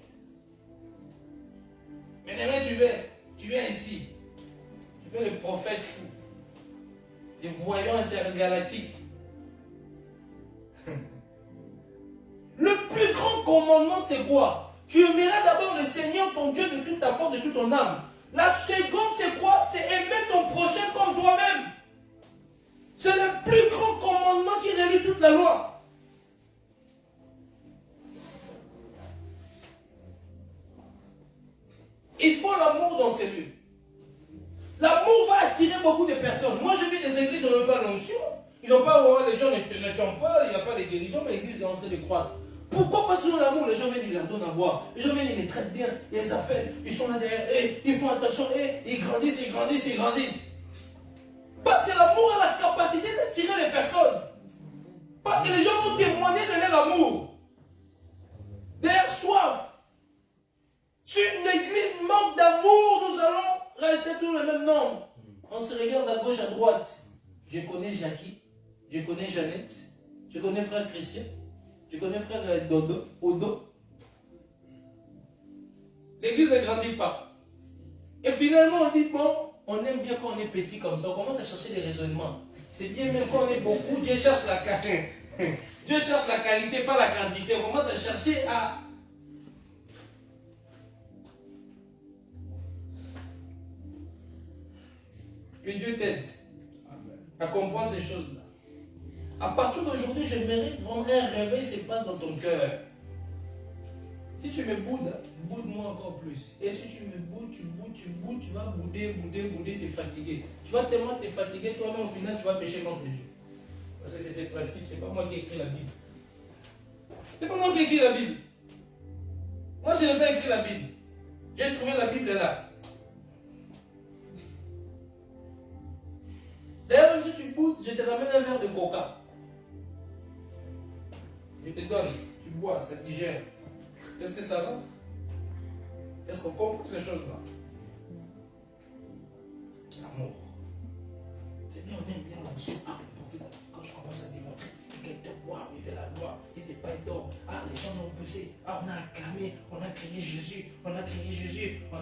Mais demain, tu viens ici. Tu fais le prophète fou. Les voyants intergalactiques. Le plus grand commandement, c'est quoi? Tu aimeras d'abord le Seigneur, ton Dieu, de toute ta force, de toute ton âme. La seconde, c'est quoi? C'est aimer ton prochain comme toi-même. C'est le plus grand commandement qui relie toute la loi. Il faut l'amour dans ces lieux. L'amour va attirer beaucoup de personnes. Moi, je vis des églises où on n'a pas l'onction. Ils n'ont pas, les gens ne tombent pas, il n'y a pas de guérison, mais l'église est en train de croître. Pourquoi? Parce que l'amour, les gens viennent, ils leur donnent à boire. Les gens viennent, ils les traitent bien, ils les appellent, ils sont là derrière, ils font attention, ils grandissent, ils grandissent, ils grandissent. Parce que l'amour a la capacité d'attirer les personnes. Parce que les gens vont témoigner de leur amour, de leur soif. Si une église manque d'amour, nous allons rester tous le même nombre. On se regarde à gauche, à droite. Je connais Jackie, je connais Jeannette, je connais frère Christian, je connais frère Odo. L'église ne grandit pas. Et finalement, on dit, bon, on aime bien quand on est petit comme ça, on commence à chercher des raisonnements. C'est bien même quand on est beaucoup, Dieu cherche la qualité. Dieu cherche la qualité, pas la quantité. On commence à chercher à... Que Dieu t'aide à comprendre ces choses-là. À partir d'aujourd'hui, je mérite vraiment un réveil se passe dans ton cœur. Si tu me boudes, boude-moi encore plus. Et si tu me boudes, tu vas bouder, tu es fatigué. Tu vas tellement te fatiguer, toi-même au final, tu vas pécher contre Dieu. Parce que c'est ce principe, c'est pas moi qui ai écrit la Bible. C'est pas moi qui ai écrit la Bible. Moi, je n'ai pas écrit la Bible. J'ai trouvé la Bible là. D'ailleurs, même si tu boudes, je te ramène un verre de coca. Je te donne, tu bois, ça digère. Est-ce que ça va? Est-ce qu'on comprend ces choses-là? L'amour. C'est bien, on aime bien l'amour. Ah, le prophète, quand je commence à démontrer que quelqu'un, waouh, il fait la gloire, il n'est pas d'or. Ah, les gens l'ont poussé. Ah, on a acclamé, on a crié Jésus, on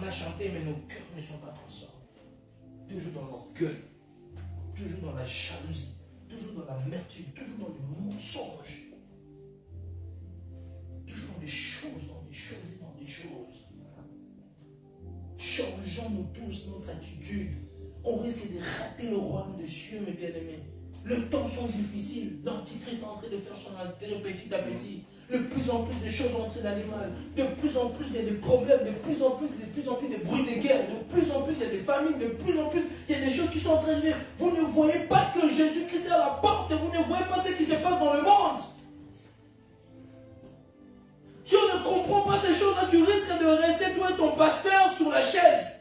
a chanté, mais nos cœurs ne sont pas transformés. Toujours dans l'orgueil, toujours dans la jalousie, toujours dans l'amertume, toujours dans le mensonge. Toujours dans des choses. Changeons-nous tous notre attitude. On risque de rater le royaume des cieux, mes bien-aimés. Les temps sont difficiles. L'Antichrist est en train de faire son intérêt petit à petit. De plus en plus de choses vont entrer dans les mal. De plus en plus, il y a des problèmes. De plus en plus de bruits de guerre. De plus en plus, il y a des famines. De plus en plus, il y a des choses qui sont en train de venir. Vous ne voyez pas que Jésus-Christ est à la porte. Vous ne voyez pas ce qui se passe dans le monde. Tu ne comprends pas ces choses-là, tu risques de rester toi et ton pasteur sur la chaise.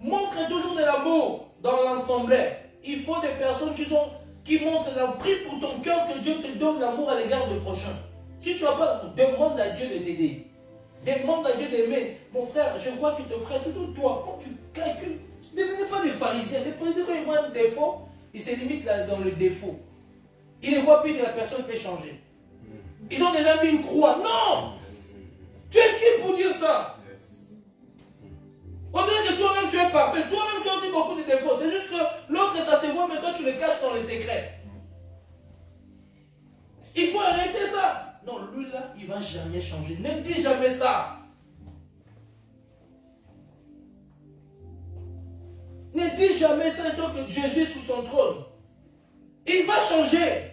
Montre toujours de l'amour dans l'assemblée. Il faut des personnes qui montrent l'amour. Prie pour ton cœur que Dieu te donne l'amour à l'égard du prochain. Si tu n'as pas l'amour, demande à Dieu de t'aider. Demande à Dieu d'aimer. Mon frère, je vois que ton frère, surtout toi, quand tu calcules, ne devenez pas des pharisiens. Les pharisiens, quand ils voient un défaut, ils se limitent là dans le défaut. Ils ne voient plus que la personne peut changer. Ils ont déjà mis une croix. Non! Tu es qui pour dire ça? On dirait que toi-même tu es parfait. Toi-même tu as aussi beaucoup de défauts. C'est juste que l'autre ça se voit, mais toi tu le caches dans les secrets. Il faut arrêter ça. Non, lui là, il ne va jamais changer. Ne dis jamais ça. Ne dis jamais ça tant que Jésus est sous son trône. Il va changer.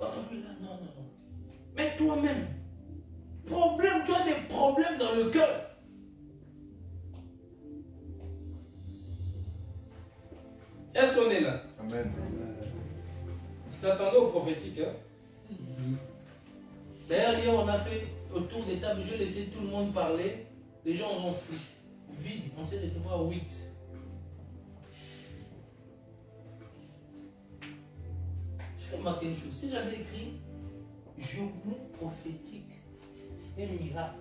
Non. Mais toi-même, tu as des problèmes dans le cœur. Est-ce qu'on est là? Amen. T'attendais au prophétique. Hein? D'ailleurs, hier, on a fait autour des tables, je laissais tout le monde parler. Les gens ont fui. Vide, on s'est retrouvé à 8. Je vais remarquer une chose. Si j'avais écrit journée prophétique et miracle,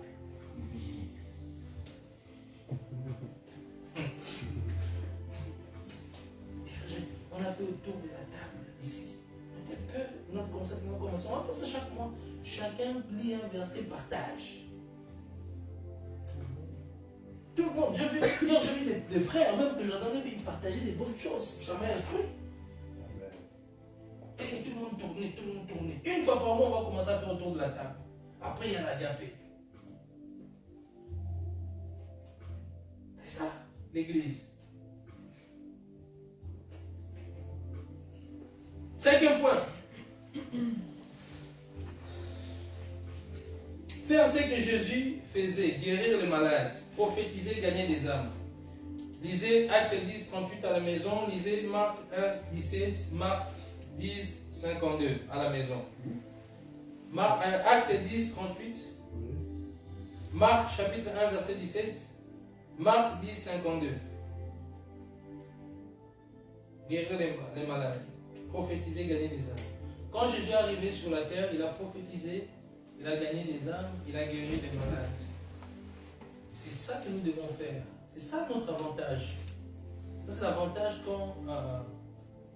on a fait autour de la table ici. On était peu, notre concept, on va faire ça chaque mois. Chacun lit un verset, partage. Tout le monde, j'ai vu des frères, même que j'entendais, ils partageaient des bonnes choses. Ça m'a instruit. Et tout le monde tournait. Une fois par mois, on va commencer à faire autour de la table. Après, il y a la gapée. C'est ça, l'église. 5e point. Faire ce que Jésus faisait, guérir les malades, prophétiser, gagner des âmes. Lisez Acte 10, 38 à la maison. Lisez Marc 1, 17, Marc 10, 52 à la maison. Acte 10, 38. Marc chapitre 1, verset 17. Marc 10, 52. Guérir les malades. Prophétiser, gagner des âmes. Quand Jésus est arrivé sur la terre, il a prophétisé, il a gagné des âmes, il a guéri les malades. C'est ça que nous devons faire. C'est ça notre avantage. C'est l'avantage quand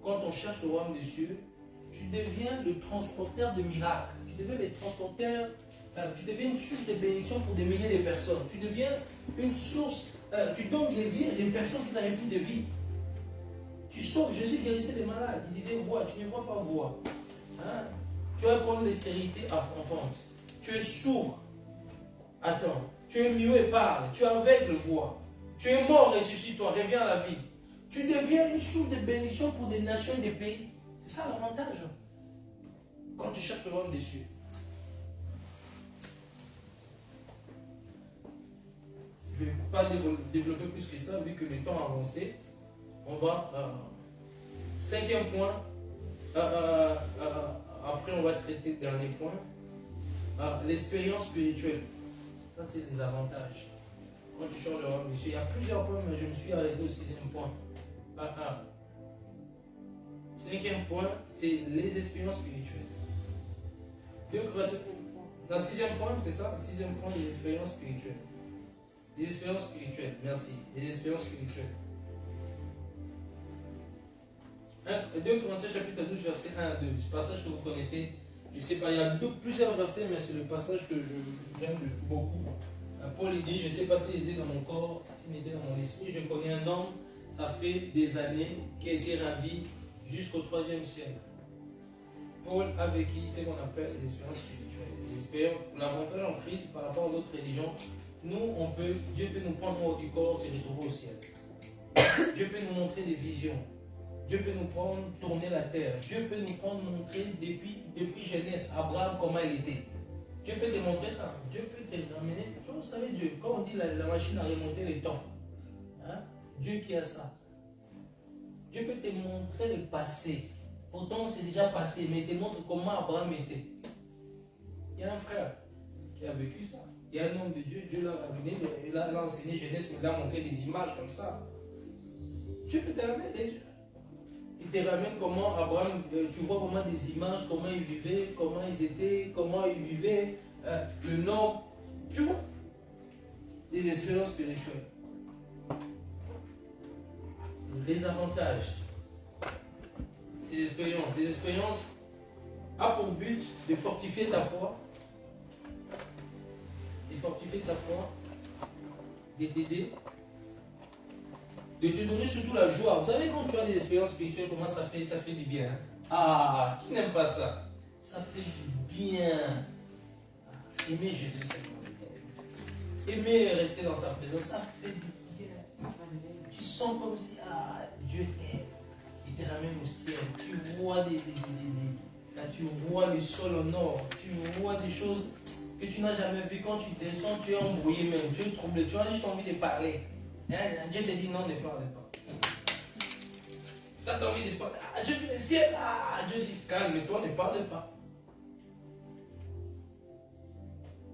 on cherche le royaume des cieux. Tu deviens le transporteur de miracles. Tu deviens le transporteur, tu deviens une source de bénédiction pour des milliers de personnes. Tu deviens une source, tu donnes des vies à des personnes qui n'avaient plus de vie. Tu sauves, Jésus guérissait les malades. Il disait vois, tu ne vois pas voir. Hein? Tu as un problème de stérilité enfante. Tu es sourd. Attends. Tu es muet et parle. Tu es aveugle, vois. Tu es mort, ressuscite-toi, reviens à la vie. Tu deviens une source de bénédiction pour des nations et des pays. C'est ça l'avantage. Quand tu cherches le royaume des cieux. Je ne vais pas développer plus que ça, vu que le temps a avancé. On va. Cinquième point. Après, on va traiter le dernier point. L'expérience spirituelle. Ça, c'est les avantages. Quand tu changes le royaume des cieux, il y a plusieurs points, mais je me suis arrêté au sixième point. Cinquième point, c'est les expériences spirituelles. Dans sixième point, c'est ça? Sixième point, les expériences spirituelles. Les expériences spirituelles, merci. Les expériences spirituelles. 2 Corinthiens chapitre 12, verset 1 à 2. Ce passage que vous connaissez, je ne sais pas, il y a plusieurs versets, mais c'est le passage que j'aime beaucoup. Paul il dit, je ne sais pas s'il était dans mon corps, s'il était dans mon esprit, je connais un homme, ça fait des années, qui a été ravi jusqu'au 3e siècle. Paul a vécu ce qu'on appelle les expériences spirituelles. L'avantage en Christ par rapport à d'autres religions, nous, Dieu peut nous prendre en haut du corps, se retrouver au ciel. Dieu peut nous montrer des visions. Dieu peut nous prendre, tourner la terre. Dieu peut nous prendre, montrer depuis jeunesse, Abraham, comment il était. Dieu peut te montrer ça. Dieu peut te ramener. Vous savez, Dieu, quand on dit la machine à remonter les temps, hein? Dieu qui a ça. Dieu peut te montrer le passé. Pourtant, c'est déjà passé, mais il te montre comment Abraham était. Il y a un frère qui a vécu ça. Il y a un homme de Dieu, Dieu l'a ramené, il a enseigné jeunesse, mais il a montré des images comme ça. Dieu peut te ramener déjà. Il te ramène comment Abraham, tu vois comment des images, comment ils vivaient, comment ils étaient, comment ils vivaient, le nom, tu vois, des expériences spirituelles. Les avantages, ces expériences. Les expériences ont pour but de fortifier ta foi, de t'aider, de te donner surtout la joie. Vous savez, quand tu as des expériences spirituelles, comment ça fait du bien. Ah, qui n'aime pas ça? Ça fait du bien. Aimer Jésus, c'est bien. Aimer rester dans sa présence, ça fait du bien. Tu sens comme si, Dieu t'aime. Il te ramène au ciel. Tu vois tu vois le sol au nord. Tu vois des choses que tu n'as jamais vues. Quand tu descends, tu es embrouillé même. Tu es troublé. Tu as juste envie de parler. Dieu te dit non, ne parle pas. Tu as envie de parler. Je vis le ciel. Dieu dit calme-toi, ne parle pas.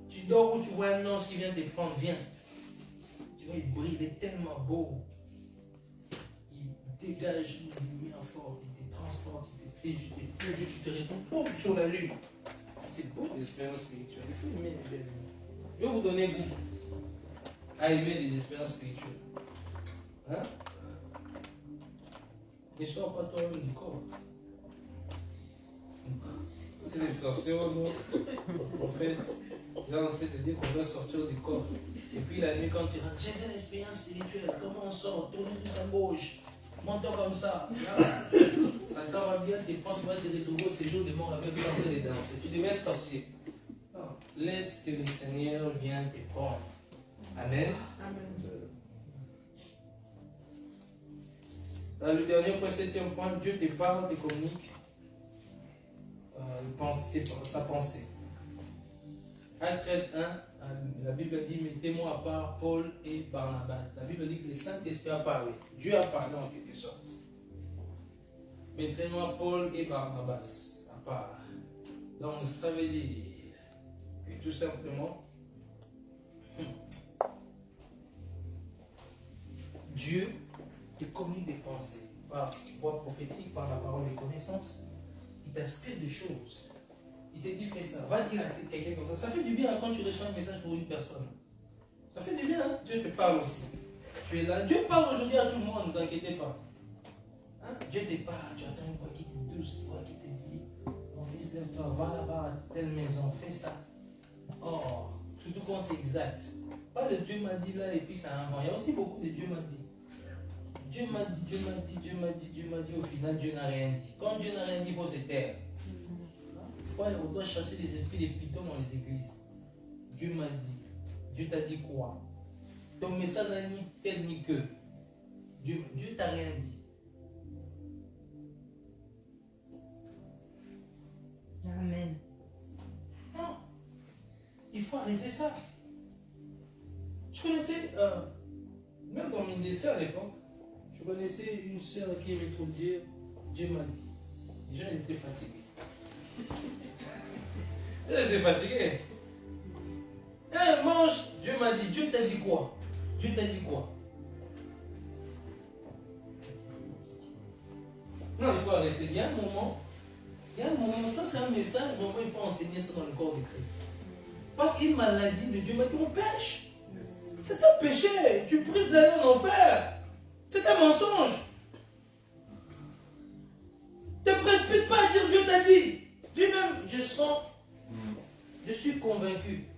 Tu dors où tu vois un ange qui vient te prendre. Viens. Tu vois, il brille, il est tellement beau. Il dégage une lumière forte. Il te transporte, il te fait juste te plonge, tu te retournes, pouf, sur la lune. C'est beau les expériences spirituelles. Il faut aimer les belles. Je vais vous donner goût à aimer les expériences spirituelles. Hein? Ne sois pas toi-même du corps. C'est les sorciers, non? En fait, là on sait te dire qu'on doit sortir du corps. Et puis la nuit quand tu rentres, j'ai fait l'expérience spirituelle. Comment on sort? Tourne plus à gauche. Monte comme ça. Satan va bien te prendre, tu vas te retrouver au séjour des morts avec l'entrée des danses. Tu deviens sorcier. Non. Laisse que le Seigneur vienne te prendre. Amen. Amen. Dans le dernier point, 7e point, Dieu te parle, te communique sa pensée. Acte 13:1, la Bible dit, mettez-moi à part Paul et Barnabas. La Bible dit que le Saint-Esprit a parlé. Dieu a parlé en quelque sorte. Mettez-moi Paul et Barnabas à part. Donc ça veut dire que tout simplement, Dieu te communique des pensées par voie prophétique, par la parole de connaissance. Il t'inspire des choses. Il te dit fais ça, va dire à quelqu'un comme ça. Ça fait du bien quand tu reçois un message pour une personne. Ça fait du bien, hein? Dieu te parle aussi. Tu es là. Dieu parle aujourd'hui à tout le monde, ne vous inquiétez pas. Hein? Dieu te parle, tu attends une voix qui te douce, une voix qui te dit mon fils, lève-toi, va là-bas à telle maison, fais ça. Oh, surtout quand c'est exact. Pas le Dieu m'a dit là et puis ça invente. Il y a aussi beaucoup de Dieu m'a dit. Dieu m'a dit, Dieu m'a dit, Dieu m'a dit, Dieu m'a dit, au final Dieu n'a rien dit. Quand Dieu n'a rien dit, il faut se taire. On doit chasser les esprits des pitons dans les églises. Dieu m'a dit. Dieu t'a dit quoi? Ton message n'a ni tel ni que. Dieu t'a rien dit. Amen. Non. Il faut arrêter ça. Je connaissais, même dans mon ministère à l'époque, je connaissais une soeur qui aimait trop dire, Dieu m'a dit. Les gens étaient fatigués. Ils étaient fatigués. Mange, Dieu m'a dit. Dieu t'a dit quoi? Dieu t'a dit quoi? Non, il faut arrêter. Il y a un moment, ça c'est un message, vraiment il faut enseigner ça dans le corps de Christ. Parce qu'une maladie de Dieu m'a dit on pêche. C'est un péché. Tu prises d'aller en enfer. C'est un mensonge. Ne te précipite pas à dire Dieu t'a dit. Dieu même, je sens, je suis convaincu.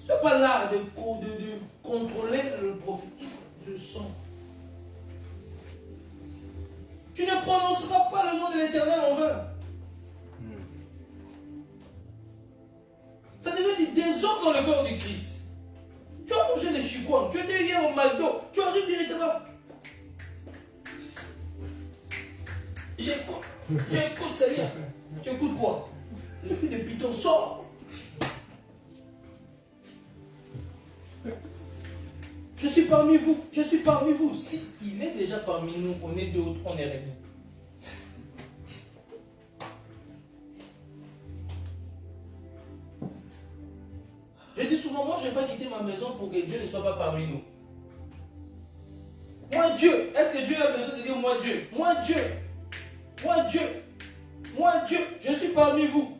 Je n'ai pas l'art de contrôler le prophétique. Je sens. Tu ne prononceras pas le nom de l'Éternel en vain. Ça devient du désordre dans le corps du Christ. Tu as mangé les chicoins, tu étais hier au McDo, tu arrives directement. J'écoute, Seigneur. Tu écoutes quoi? L'esprit de python sort. Je suis parmi vous, je suis parmi vous. Si il est déjà parmi nous, on est deux ou trois, on est réunis. Je dis souvent, moi je ne vais pas quitter ma maison pour que Dieu ne soit pas parmi nous. Moi Dieu, est-ce que Dieu a besoin de dire moi Dieu? Moi Dieu, moi Dieu, moi Dieu, je suis parmi vous.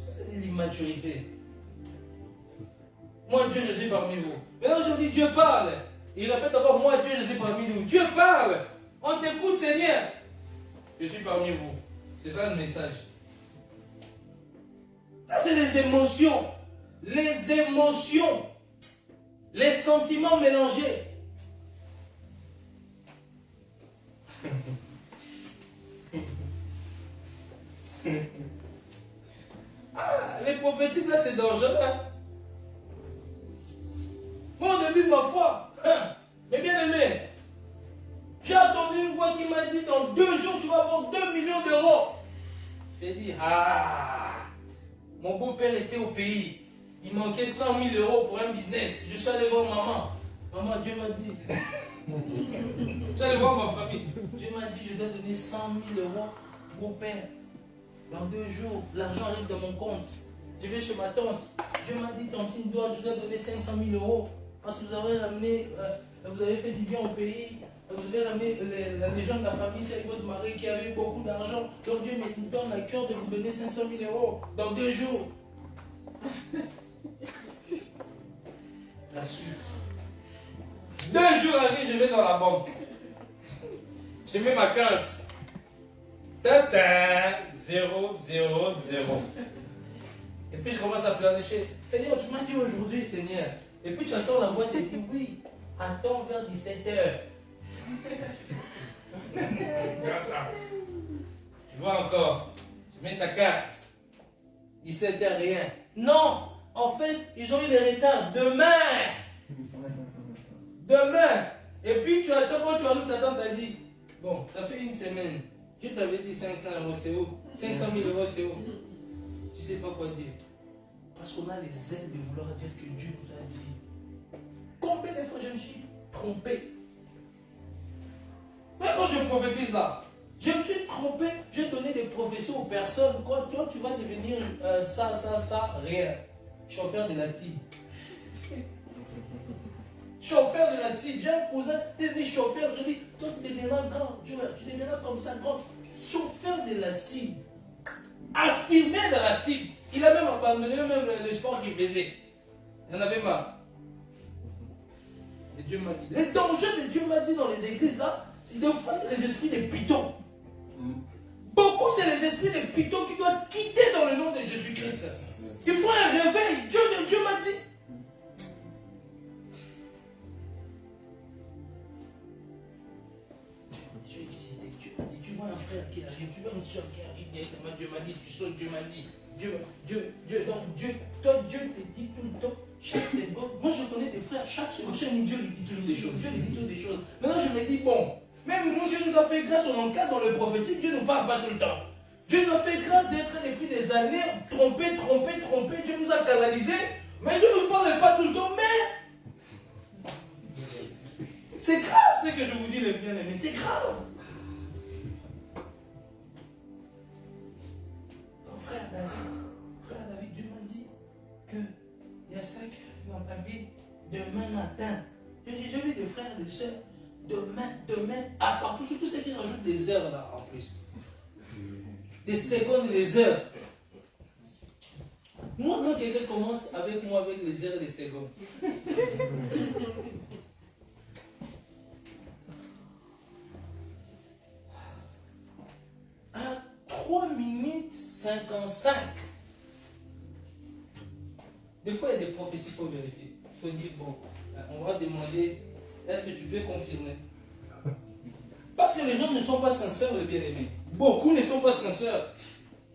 Ça c'est de l'immaturité. Moi Dieu, je suis parmi vous. Maintenant je dis Dieu parle. Il répète encore moi Dieu, je suis parmi nous. Dieu parle. On t'écoute Seigneur. Je suis parmi vous. C'est ça le message. Ça c'est les émotions. Les émotions. Les sentiments mélangés. Ah, les prophétiques là c'est dangereux. Hein? Moi au début de ma foi, mais bien aimé, j'ai attendu une voix qui m'a dit dans 2 jours tu vas avoir 2 millions d'euros. J'ai dit mon beau-père était au pays. Il manquait 100 000 euros pour un business. Je suis allé voir maman. Maman, Dieu m'a dit. Je suis allé voir ma famille. Dieu m'a dit, je dois donner 100 000 euros, beau-père. Dans 2 jours, l'argent arrive dans mon compte. Je vais chez ma tante. Dieu m'a dit, tantine, je dois donner 500 000 euros. Parce que vous avez ramené, vous avez fait du bien au pays. Vous avez ramené les gens de la famille, c'est avec votre mari qui avait beaucoup d'argent. Donc Dieu me donne à cœur de vous donner 500 000 euros dans 2 jours. La suite. 2 jours arrivent, je vais dans la banque. Je mets ma carte. Tata, 0, 0, 0. Et puis je commence à planifier. Seigneur, tu m'as dit aujourd'hui, Seigneur. Et puis tu attends la boîte et tu dis oui. Attends vers 17h. Tu vois encore. Tu mets ta carte. 17h, rien. Non! En fait, ils ont eu des retards. Demain! Demain! Et puis tu attends, quand tu arrives, ta tante t'a dit bon, ça fait 1 semaine. Je t'avais dit 500 euros, c'est où? 500 000 euros, c'est où? Tu sais pas quoi dire. Parce qu'on a les ailes de vouloir dire que Dieu nous a dit. Combien de fois je me suis trompé? Mais quand je prophétise là, je me suis trompé, j'ai donné des prophéties aux personnes. Quand toi tu vas devenir ça, rien. Chauffeur d'élastique. Chauffeur d'élastique. J'ai un cousin, t'es dit chauffeur. Je dis, toi tu deviendras grand, tu deviendras comme ça grand. Chauffeur d'élastique. Affirmé d'élastique. Il a même abandonné même le sport qu'il faisait. Il en avait marre. Et Dieu m'a dit. Les dangers de Dieu m'a dit dans les églises là, des fois c'est les esprits des pitons. Beaucoup c'est les esprits des pitons qui doivent quitter dans le nom de Jésus-Christ. Il faut un réveil. Dieu m'a dit. Dieu est excité. Dieu m'a dit, tu vois un frère qui arrive, tu vois une soeur qui arrive directement. Dieu m'a dit, tu sautes, Dieu Dieu m'a dit. Donc Dieu te dit tout le temps, chaque seconde. Moi je connais des frères, chaque seconde, Dieu lui dit toujours des choses. Dieu lui dit toujours des choses. Maintenant je me dis, bon, même nous, Dieu nous a fait grâce, on encadre dans le prophétique, Dieu ne parle pas tout le temps. Dieu nous a fait grâce d'être depuis des années trompés. Dieu nous a canalisés, mais Dieu ne nous parle pas tout le temps. Mais c'est grave ce que je vous dis, les bien-aimés, c'est grave. Donc, frère David, Dieu m'a dit qu'il y a 5 heures dans ta vie, demain matin. J'ai vu des frères et des sœurs, demain, à partout, surtout ceux qui rajoutent des heures là en plus. Des secondes et des heures. Moi, quand quelqu'un commence avec moi avec les heures et les secondes, à 3 minutes 55, des fois il y a des prophéties, il faut vérifier. Il faut dire, bon, on va demander, est-ce que tu peux confirmer? Parce que les gens ne sont pas sincères, les bien-aimés. Beaucoup ne sont pas sincères.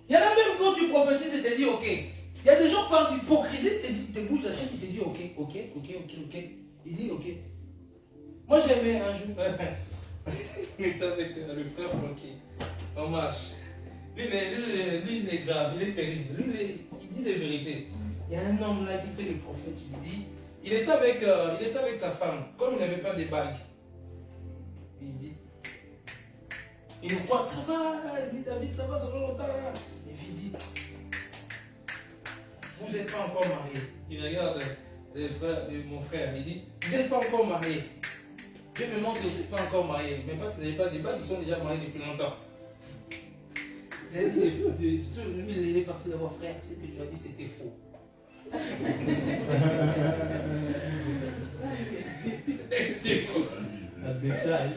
Il y en a même quand tu prophétises et te dis ok. Il y a des gens par d'hypocrisie, ils te bougent la tête, ils te disent ok. Il dit ok. Moi j'aimais un jour, il était avec le frère Francky. On marche. Lui il est grave, il est terrible. Lui il dit des vérités. Il y a un homme là qui fait le prophète, il dit, il était avec sa femme, comme il n'avait pas de bague. Il dit, il nous croit, ça va, il dit David, ça va longtemps. Et puis il dit, vous n'êtes pas encore marié. Il regarde mon frère, il dit, vous n'êtes pas encore marié. Dieu me montre que vous n'êtes pas encore marié. Mais parce que vous n'avez pas de bague, ils sont déjà mariés depuis longtemps. Lui, il est parti d'avoir frère, ce que tu as dit, c'était faux. La décharge.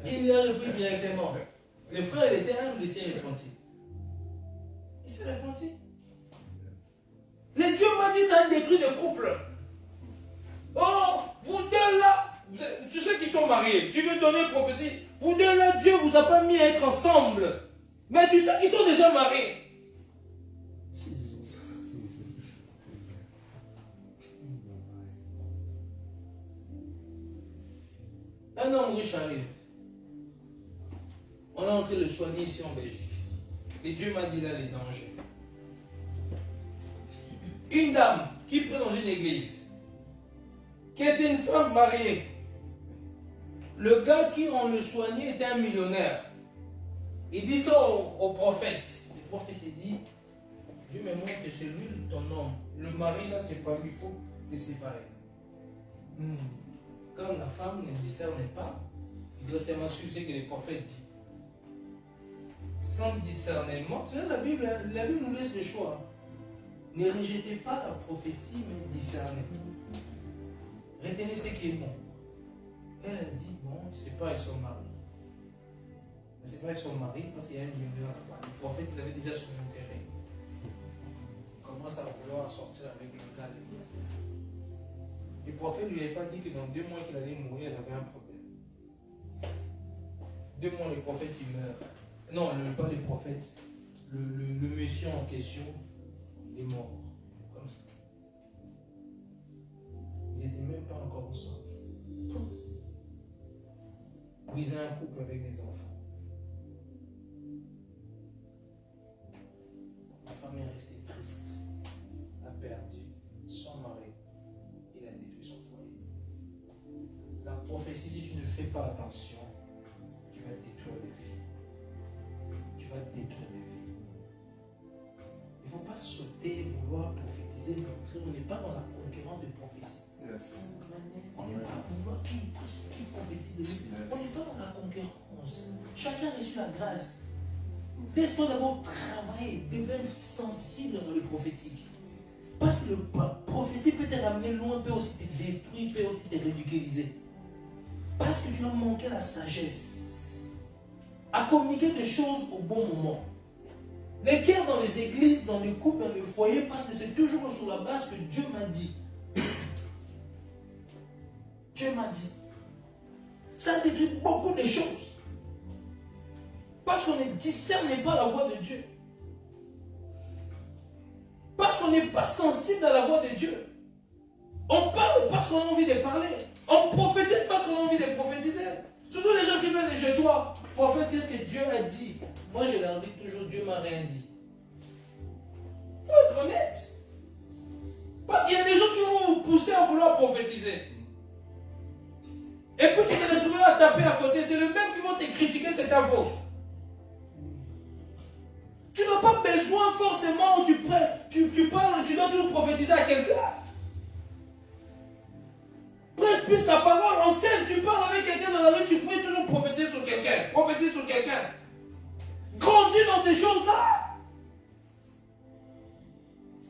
Il a repris directement. Le frère, il était humble, il s'est repenti. Il s'est repenti. Les dieux m'ont dit ça a détruit de couple. Oh, vous deux là, tu sais qu'ils sont mariés, tu veux donner une prophétie. Vous deux là, Dieu vous a pas mis à être ensemble. Mais tu sais qu'ils sont déjà mariés. Un homme riche arrive. On est en train de le soigner ici en Belgique. Et Dieu m'a dit là les dangers. Une dame qui prie dans une église, qui était une femme mariée. Le gars qui on le soignait était un millionnaire. Il dit ça au prophète. Le prophète dit, Dieu me montre que c'est lui ton homme. Le mari là, c'est pas lui, il faut te séparer. Quand la femme ne discerne pas, il doit seulement suivre ce que le prophète dit. Sans discernement, c'est la Bible nous laisse le choix. Ne rejetez pas la prophétie, mais discernez. Retenez ce qui est bon. Elle a dit, bon, c'est pas avec son mari. Mais c'est pas avec son mari parce qu'il y a un millionnaire là-bas. Le prophète, il avait déjà son intérêt. Il commence à vouloir sortir avec le gars. Le prophète ne lui avait pas dit que dans 2 mois qu'il allait mourir, il avait un problème. 2 mois, le prophète, il meurt. Non, pas le prophète. Le monsieur en question, il est mort. Comme ça. Ils n'étaient même pas encore ensemble. Briser un couple avec des enfants. La femme est restée triste. A perdu son mari. Il a détruit son foyer. La prophétie, si tu ne fais pas attention, tu vas détruire des vies. Tu vas détruire des vies. Il ne faut pas sauter, vouloir prophétiser, montrer. On n'est pas dans la concurrence de prophétie. Yes. On n'est pas à vouloir qui prophétise de lui. On n'est pas dans la concurrence. Chacun a reçu la grâce. Laisse-toi d'abord travailler, deviens sensible dans le prophétique. Parce que la prophétie peut te ramener loin, peut aussi te détruire, peut aussi te ridiculiser. Parce que tu as manqué la sagesse à communiquer des choses au bon moment. Les guerres dans les églises, dans les couples, dans les foyers, parce que c'est toujours sur la base que Dieu m'a dit. Dieu m'a dit. Ça détruit beaucoup de choses. Parce qu'on ne discerne pas la voix de Dieu. Parce qu'on n'est pas sensible à la voix de Dieu. On parle parce qu'on a envie de parler. On prophétise parce qu'on a envie de prophétiser. Surtout les gens qui viennent de chez toi. Prophète, qu'est-ce que Dieu a dit? Moi, je leur dis toujours, Dieu m'a rien dit. Il faut être honnête. Parce qu'il y a des gens qui vont vous pousser à vouloir prophétiser. Et puis tu te retrouves à taper à côté. C'est le même qui vont te critiquer, c'est ta faute. Tu n'as pas besoin forcément, tu parles, tu dois toujours prophétiser à quelqu'un. Prêche plus ta parole, enseigne, tu parles avec quelqu'un dans la rue, tu peux toujours prophétiser sur quelqu'un. Prophétiser sur quelqu'un. Grandis dans ces choses-là.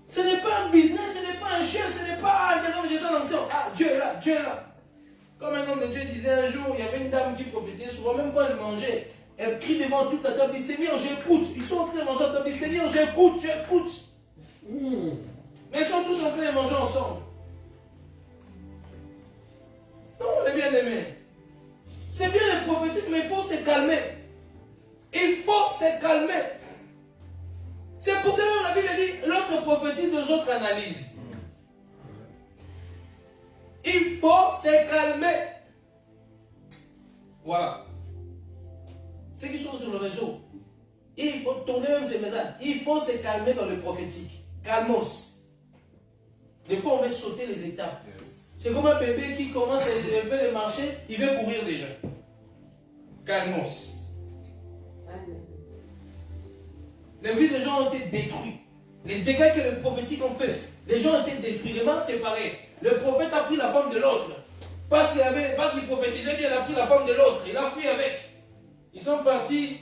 Ce n'est pas un business, ce n'est pas un jeu, ce n'est pas je suis en action. Ah, Dieu est là, Dieu est là. Comme un homme de Dieu disait un jour, il y avait une dame qui prophétisait souvent, même quand elle mangeait. Elle crie devant toute la table, dit Seigneur, j'écoute. Ils sont en train de manger à la table, dit Seigneur, j'écoute, j'écoute. Mais ils sont tous en train de manger ensemble. Non, les bien-aimés. C'est bien les prophétiques, mais il faut se calmer. Il faut se calmer. C'est pour cela que la Bible dit l'autre prophétise, les autres analysent. Il faut se calmer. Voilà. Ceux qui sont sur le réseau, il faut tourner même ces messages. Il faut se calmer dans le prophétique. Calmos. Des fois, on veut sauter les étapes. C'est comme un bébé qui commence un peu de marcher, il veut courir déjà. Calmos. Les vies des gens ont été détruites. Les dégâts que les prophétiques ont fait, les gens ont été détruits, les mains séparées. Le prophète a pris la femme de l'autre. Parce qu'il prophétisait qu'il a pris la femme de l'autre. Il a fui avec. Ils sont partis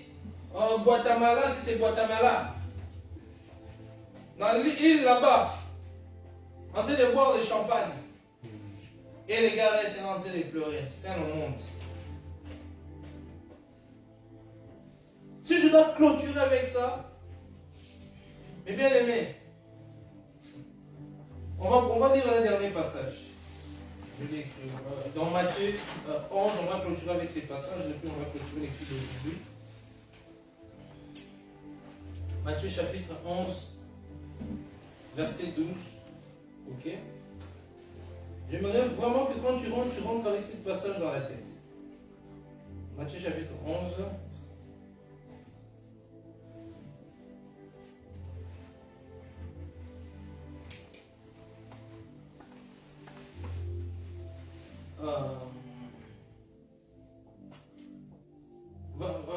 en Guatemala, si c'est Guatemala. Dans l'île là-bas. En train de boire du champagne. Et les gars restent en train de pleurer. C'est un honte. Si je dois clôturer avec ça, mes bien-aimés, on va lire un dernier passage. Je l'ai écrit. Dans Matthieu 11, on va clôturer avec ces passages, et puis on va clôturer l'écrit d'aujourd'hui. Matthieu chapitre 11, verset 12. Ok? J'aimerais vraiment que quand tu rentres avec ce passage dans la tête. Matthieu chapitre 11.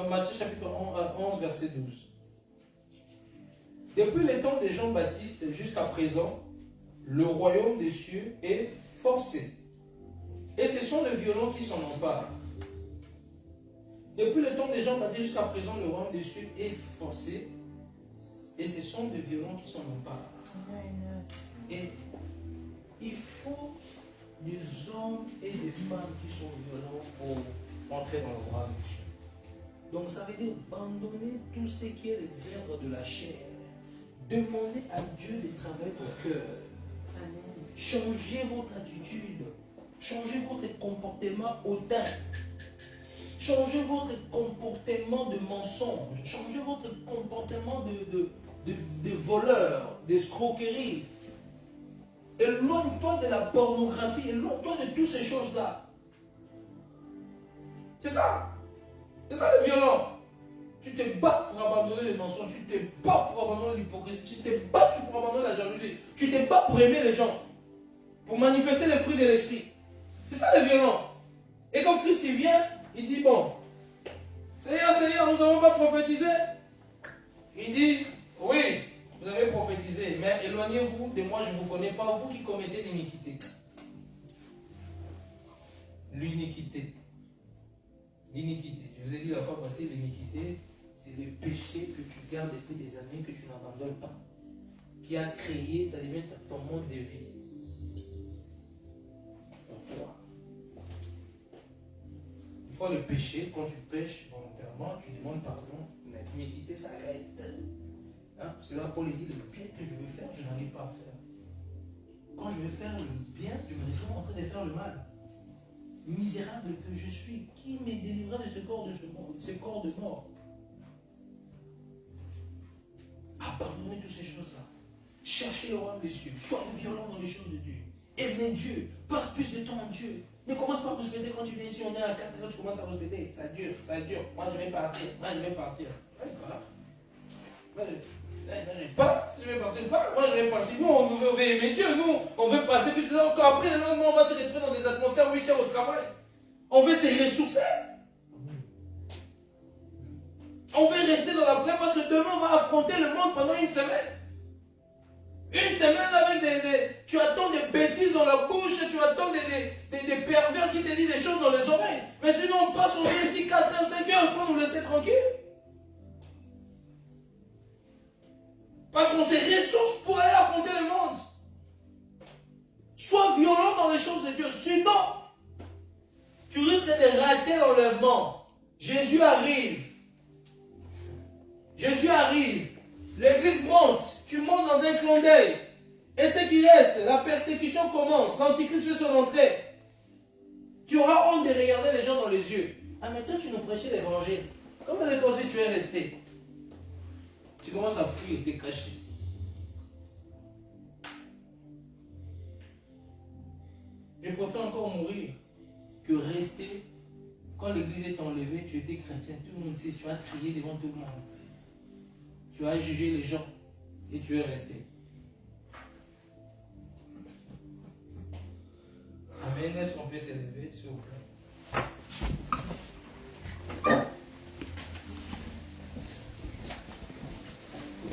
Matthieu chapitre 11, verset 12. Depuis les temps de Jean-Baptiste jusqu'à présent, le royaume des cieux est forcé. Et ce sont les violents qui s'en emparent. Depuis le temps de Jean-Baptiste jusqu'à présent, le royaume des cieux est forcé. Et ce sont des violents qui s'en emparent. Et il faut des hommes et des femmes qui sont violents pour entrer dans le royaume des cieux. Donc ça veut dire abandonner tout ce qui est les œuvres de la chair. Demandez à Dieu de travailler au cœur. Changez votre attitude. Changez votre comportement hautain. Changez votre comportement de mensonge. Changez votre comportement de voleur, d'escroquerie. Éloigne-toi de la pornographie. Éloigne-toi de toutes ces choses-là. C'est ça. C'est ça le violent. Tu te bats pour abandonner les mensonges, tu te bats pour abandonner l'hypocrisie, tu te bats pour abandonner la jalousie, tu te bats pour aimer les gens, pour manifester les fruits de l'esprit. C'est ça le violent. Et quand Christ il vient, il dit bon, Seigneur, nous n'avons pas prophétisé. Il dit, oui, vous avez prophétisé, mais éloignez-vous de moi, je ne vous connais pas, vous qui commettez l'iniquité. L'iniquité. L'iniquité. Je vous ai dit la fois passée, l'iniquité, c'est le péché que tu gardes depuis des années, que tu n'abandonnes pas. Qui a créé, ça devient ton mode de vie. Pour toi. Une fois le péché, quand tu pêches volontairement, tu demandes pardon. Mais l'iniquité, ça reste. Hein? C'est là Paul dit, le bien que je veux faire, je n'arrive pas à faire. Quand je veux faire le bien, je me retrouve en train de faire le mal. Misérable que je suis, qui me délivrera de ce corps de ce monde, de ce corps de mort. Abandonnez toutes ces choses-là. Cherchez le royaume des cieux. Soyez violents dans les choses de Dieu. Aimez Dieu. Passe plus de temps en Dieu. Ne commence pas à respecter quand tu viens ici, on est à 4 heures, tu commences à respecter. Ça dure, ça dure. Moi je vais partir, moi je vais partir. Pas, si je vais partir, pas, moi je vais partir. Nous on veut aimer Dieu, nous on veut passer plus de temps. Après le lendemain on va se retrouver dans des atmosphères 8 heures au travail. On veut se ressourcer. On veut rester dans la prière parce que demain on va affronter le monde pendant une semaine. Une semaine avec tu attends des bêtises dans la bouche, tu attends des pervers qui te disent des choses dans les oreilles. Mais sinon on passe, on est ici 4 heures, 5 heures, il faut nous laisser tranquille. Parce qu'on se ressource pour aller affronter le monde. Sois violent dans les choses de Dieu. Sinon, tu risques de rater l'enlèvement. Jésus arrive. Jésus arrive. L'église monte. Tu montes dans un clin d'œil. Et ce qui reste, la persécution commence. L'antichrist fait son entrée. Tu auras honte de regarder les gens dans les yeux. Ah, mais toi, tu nous prêchais l'évangile. Comment est-ce que tu es resté? Tu commences à fuir et te cacher. Je préfère encore mourir que rester. Quand l'église est enlevée, tu étais chrétien, tout le monde sait, tu as crié devant tout le monde. Tu as jugé les gens et tu es resté. Amen. Est-ce qu'on peut s'élever, s'il vous plaît?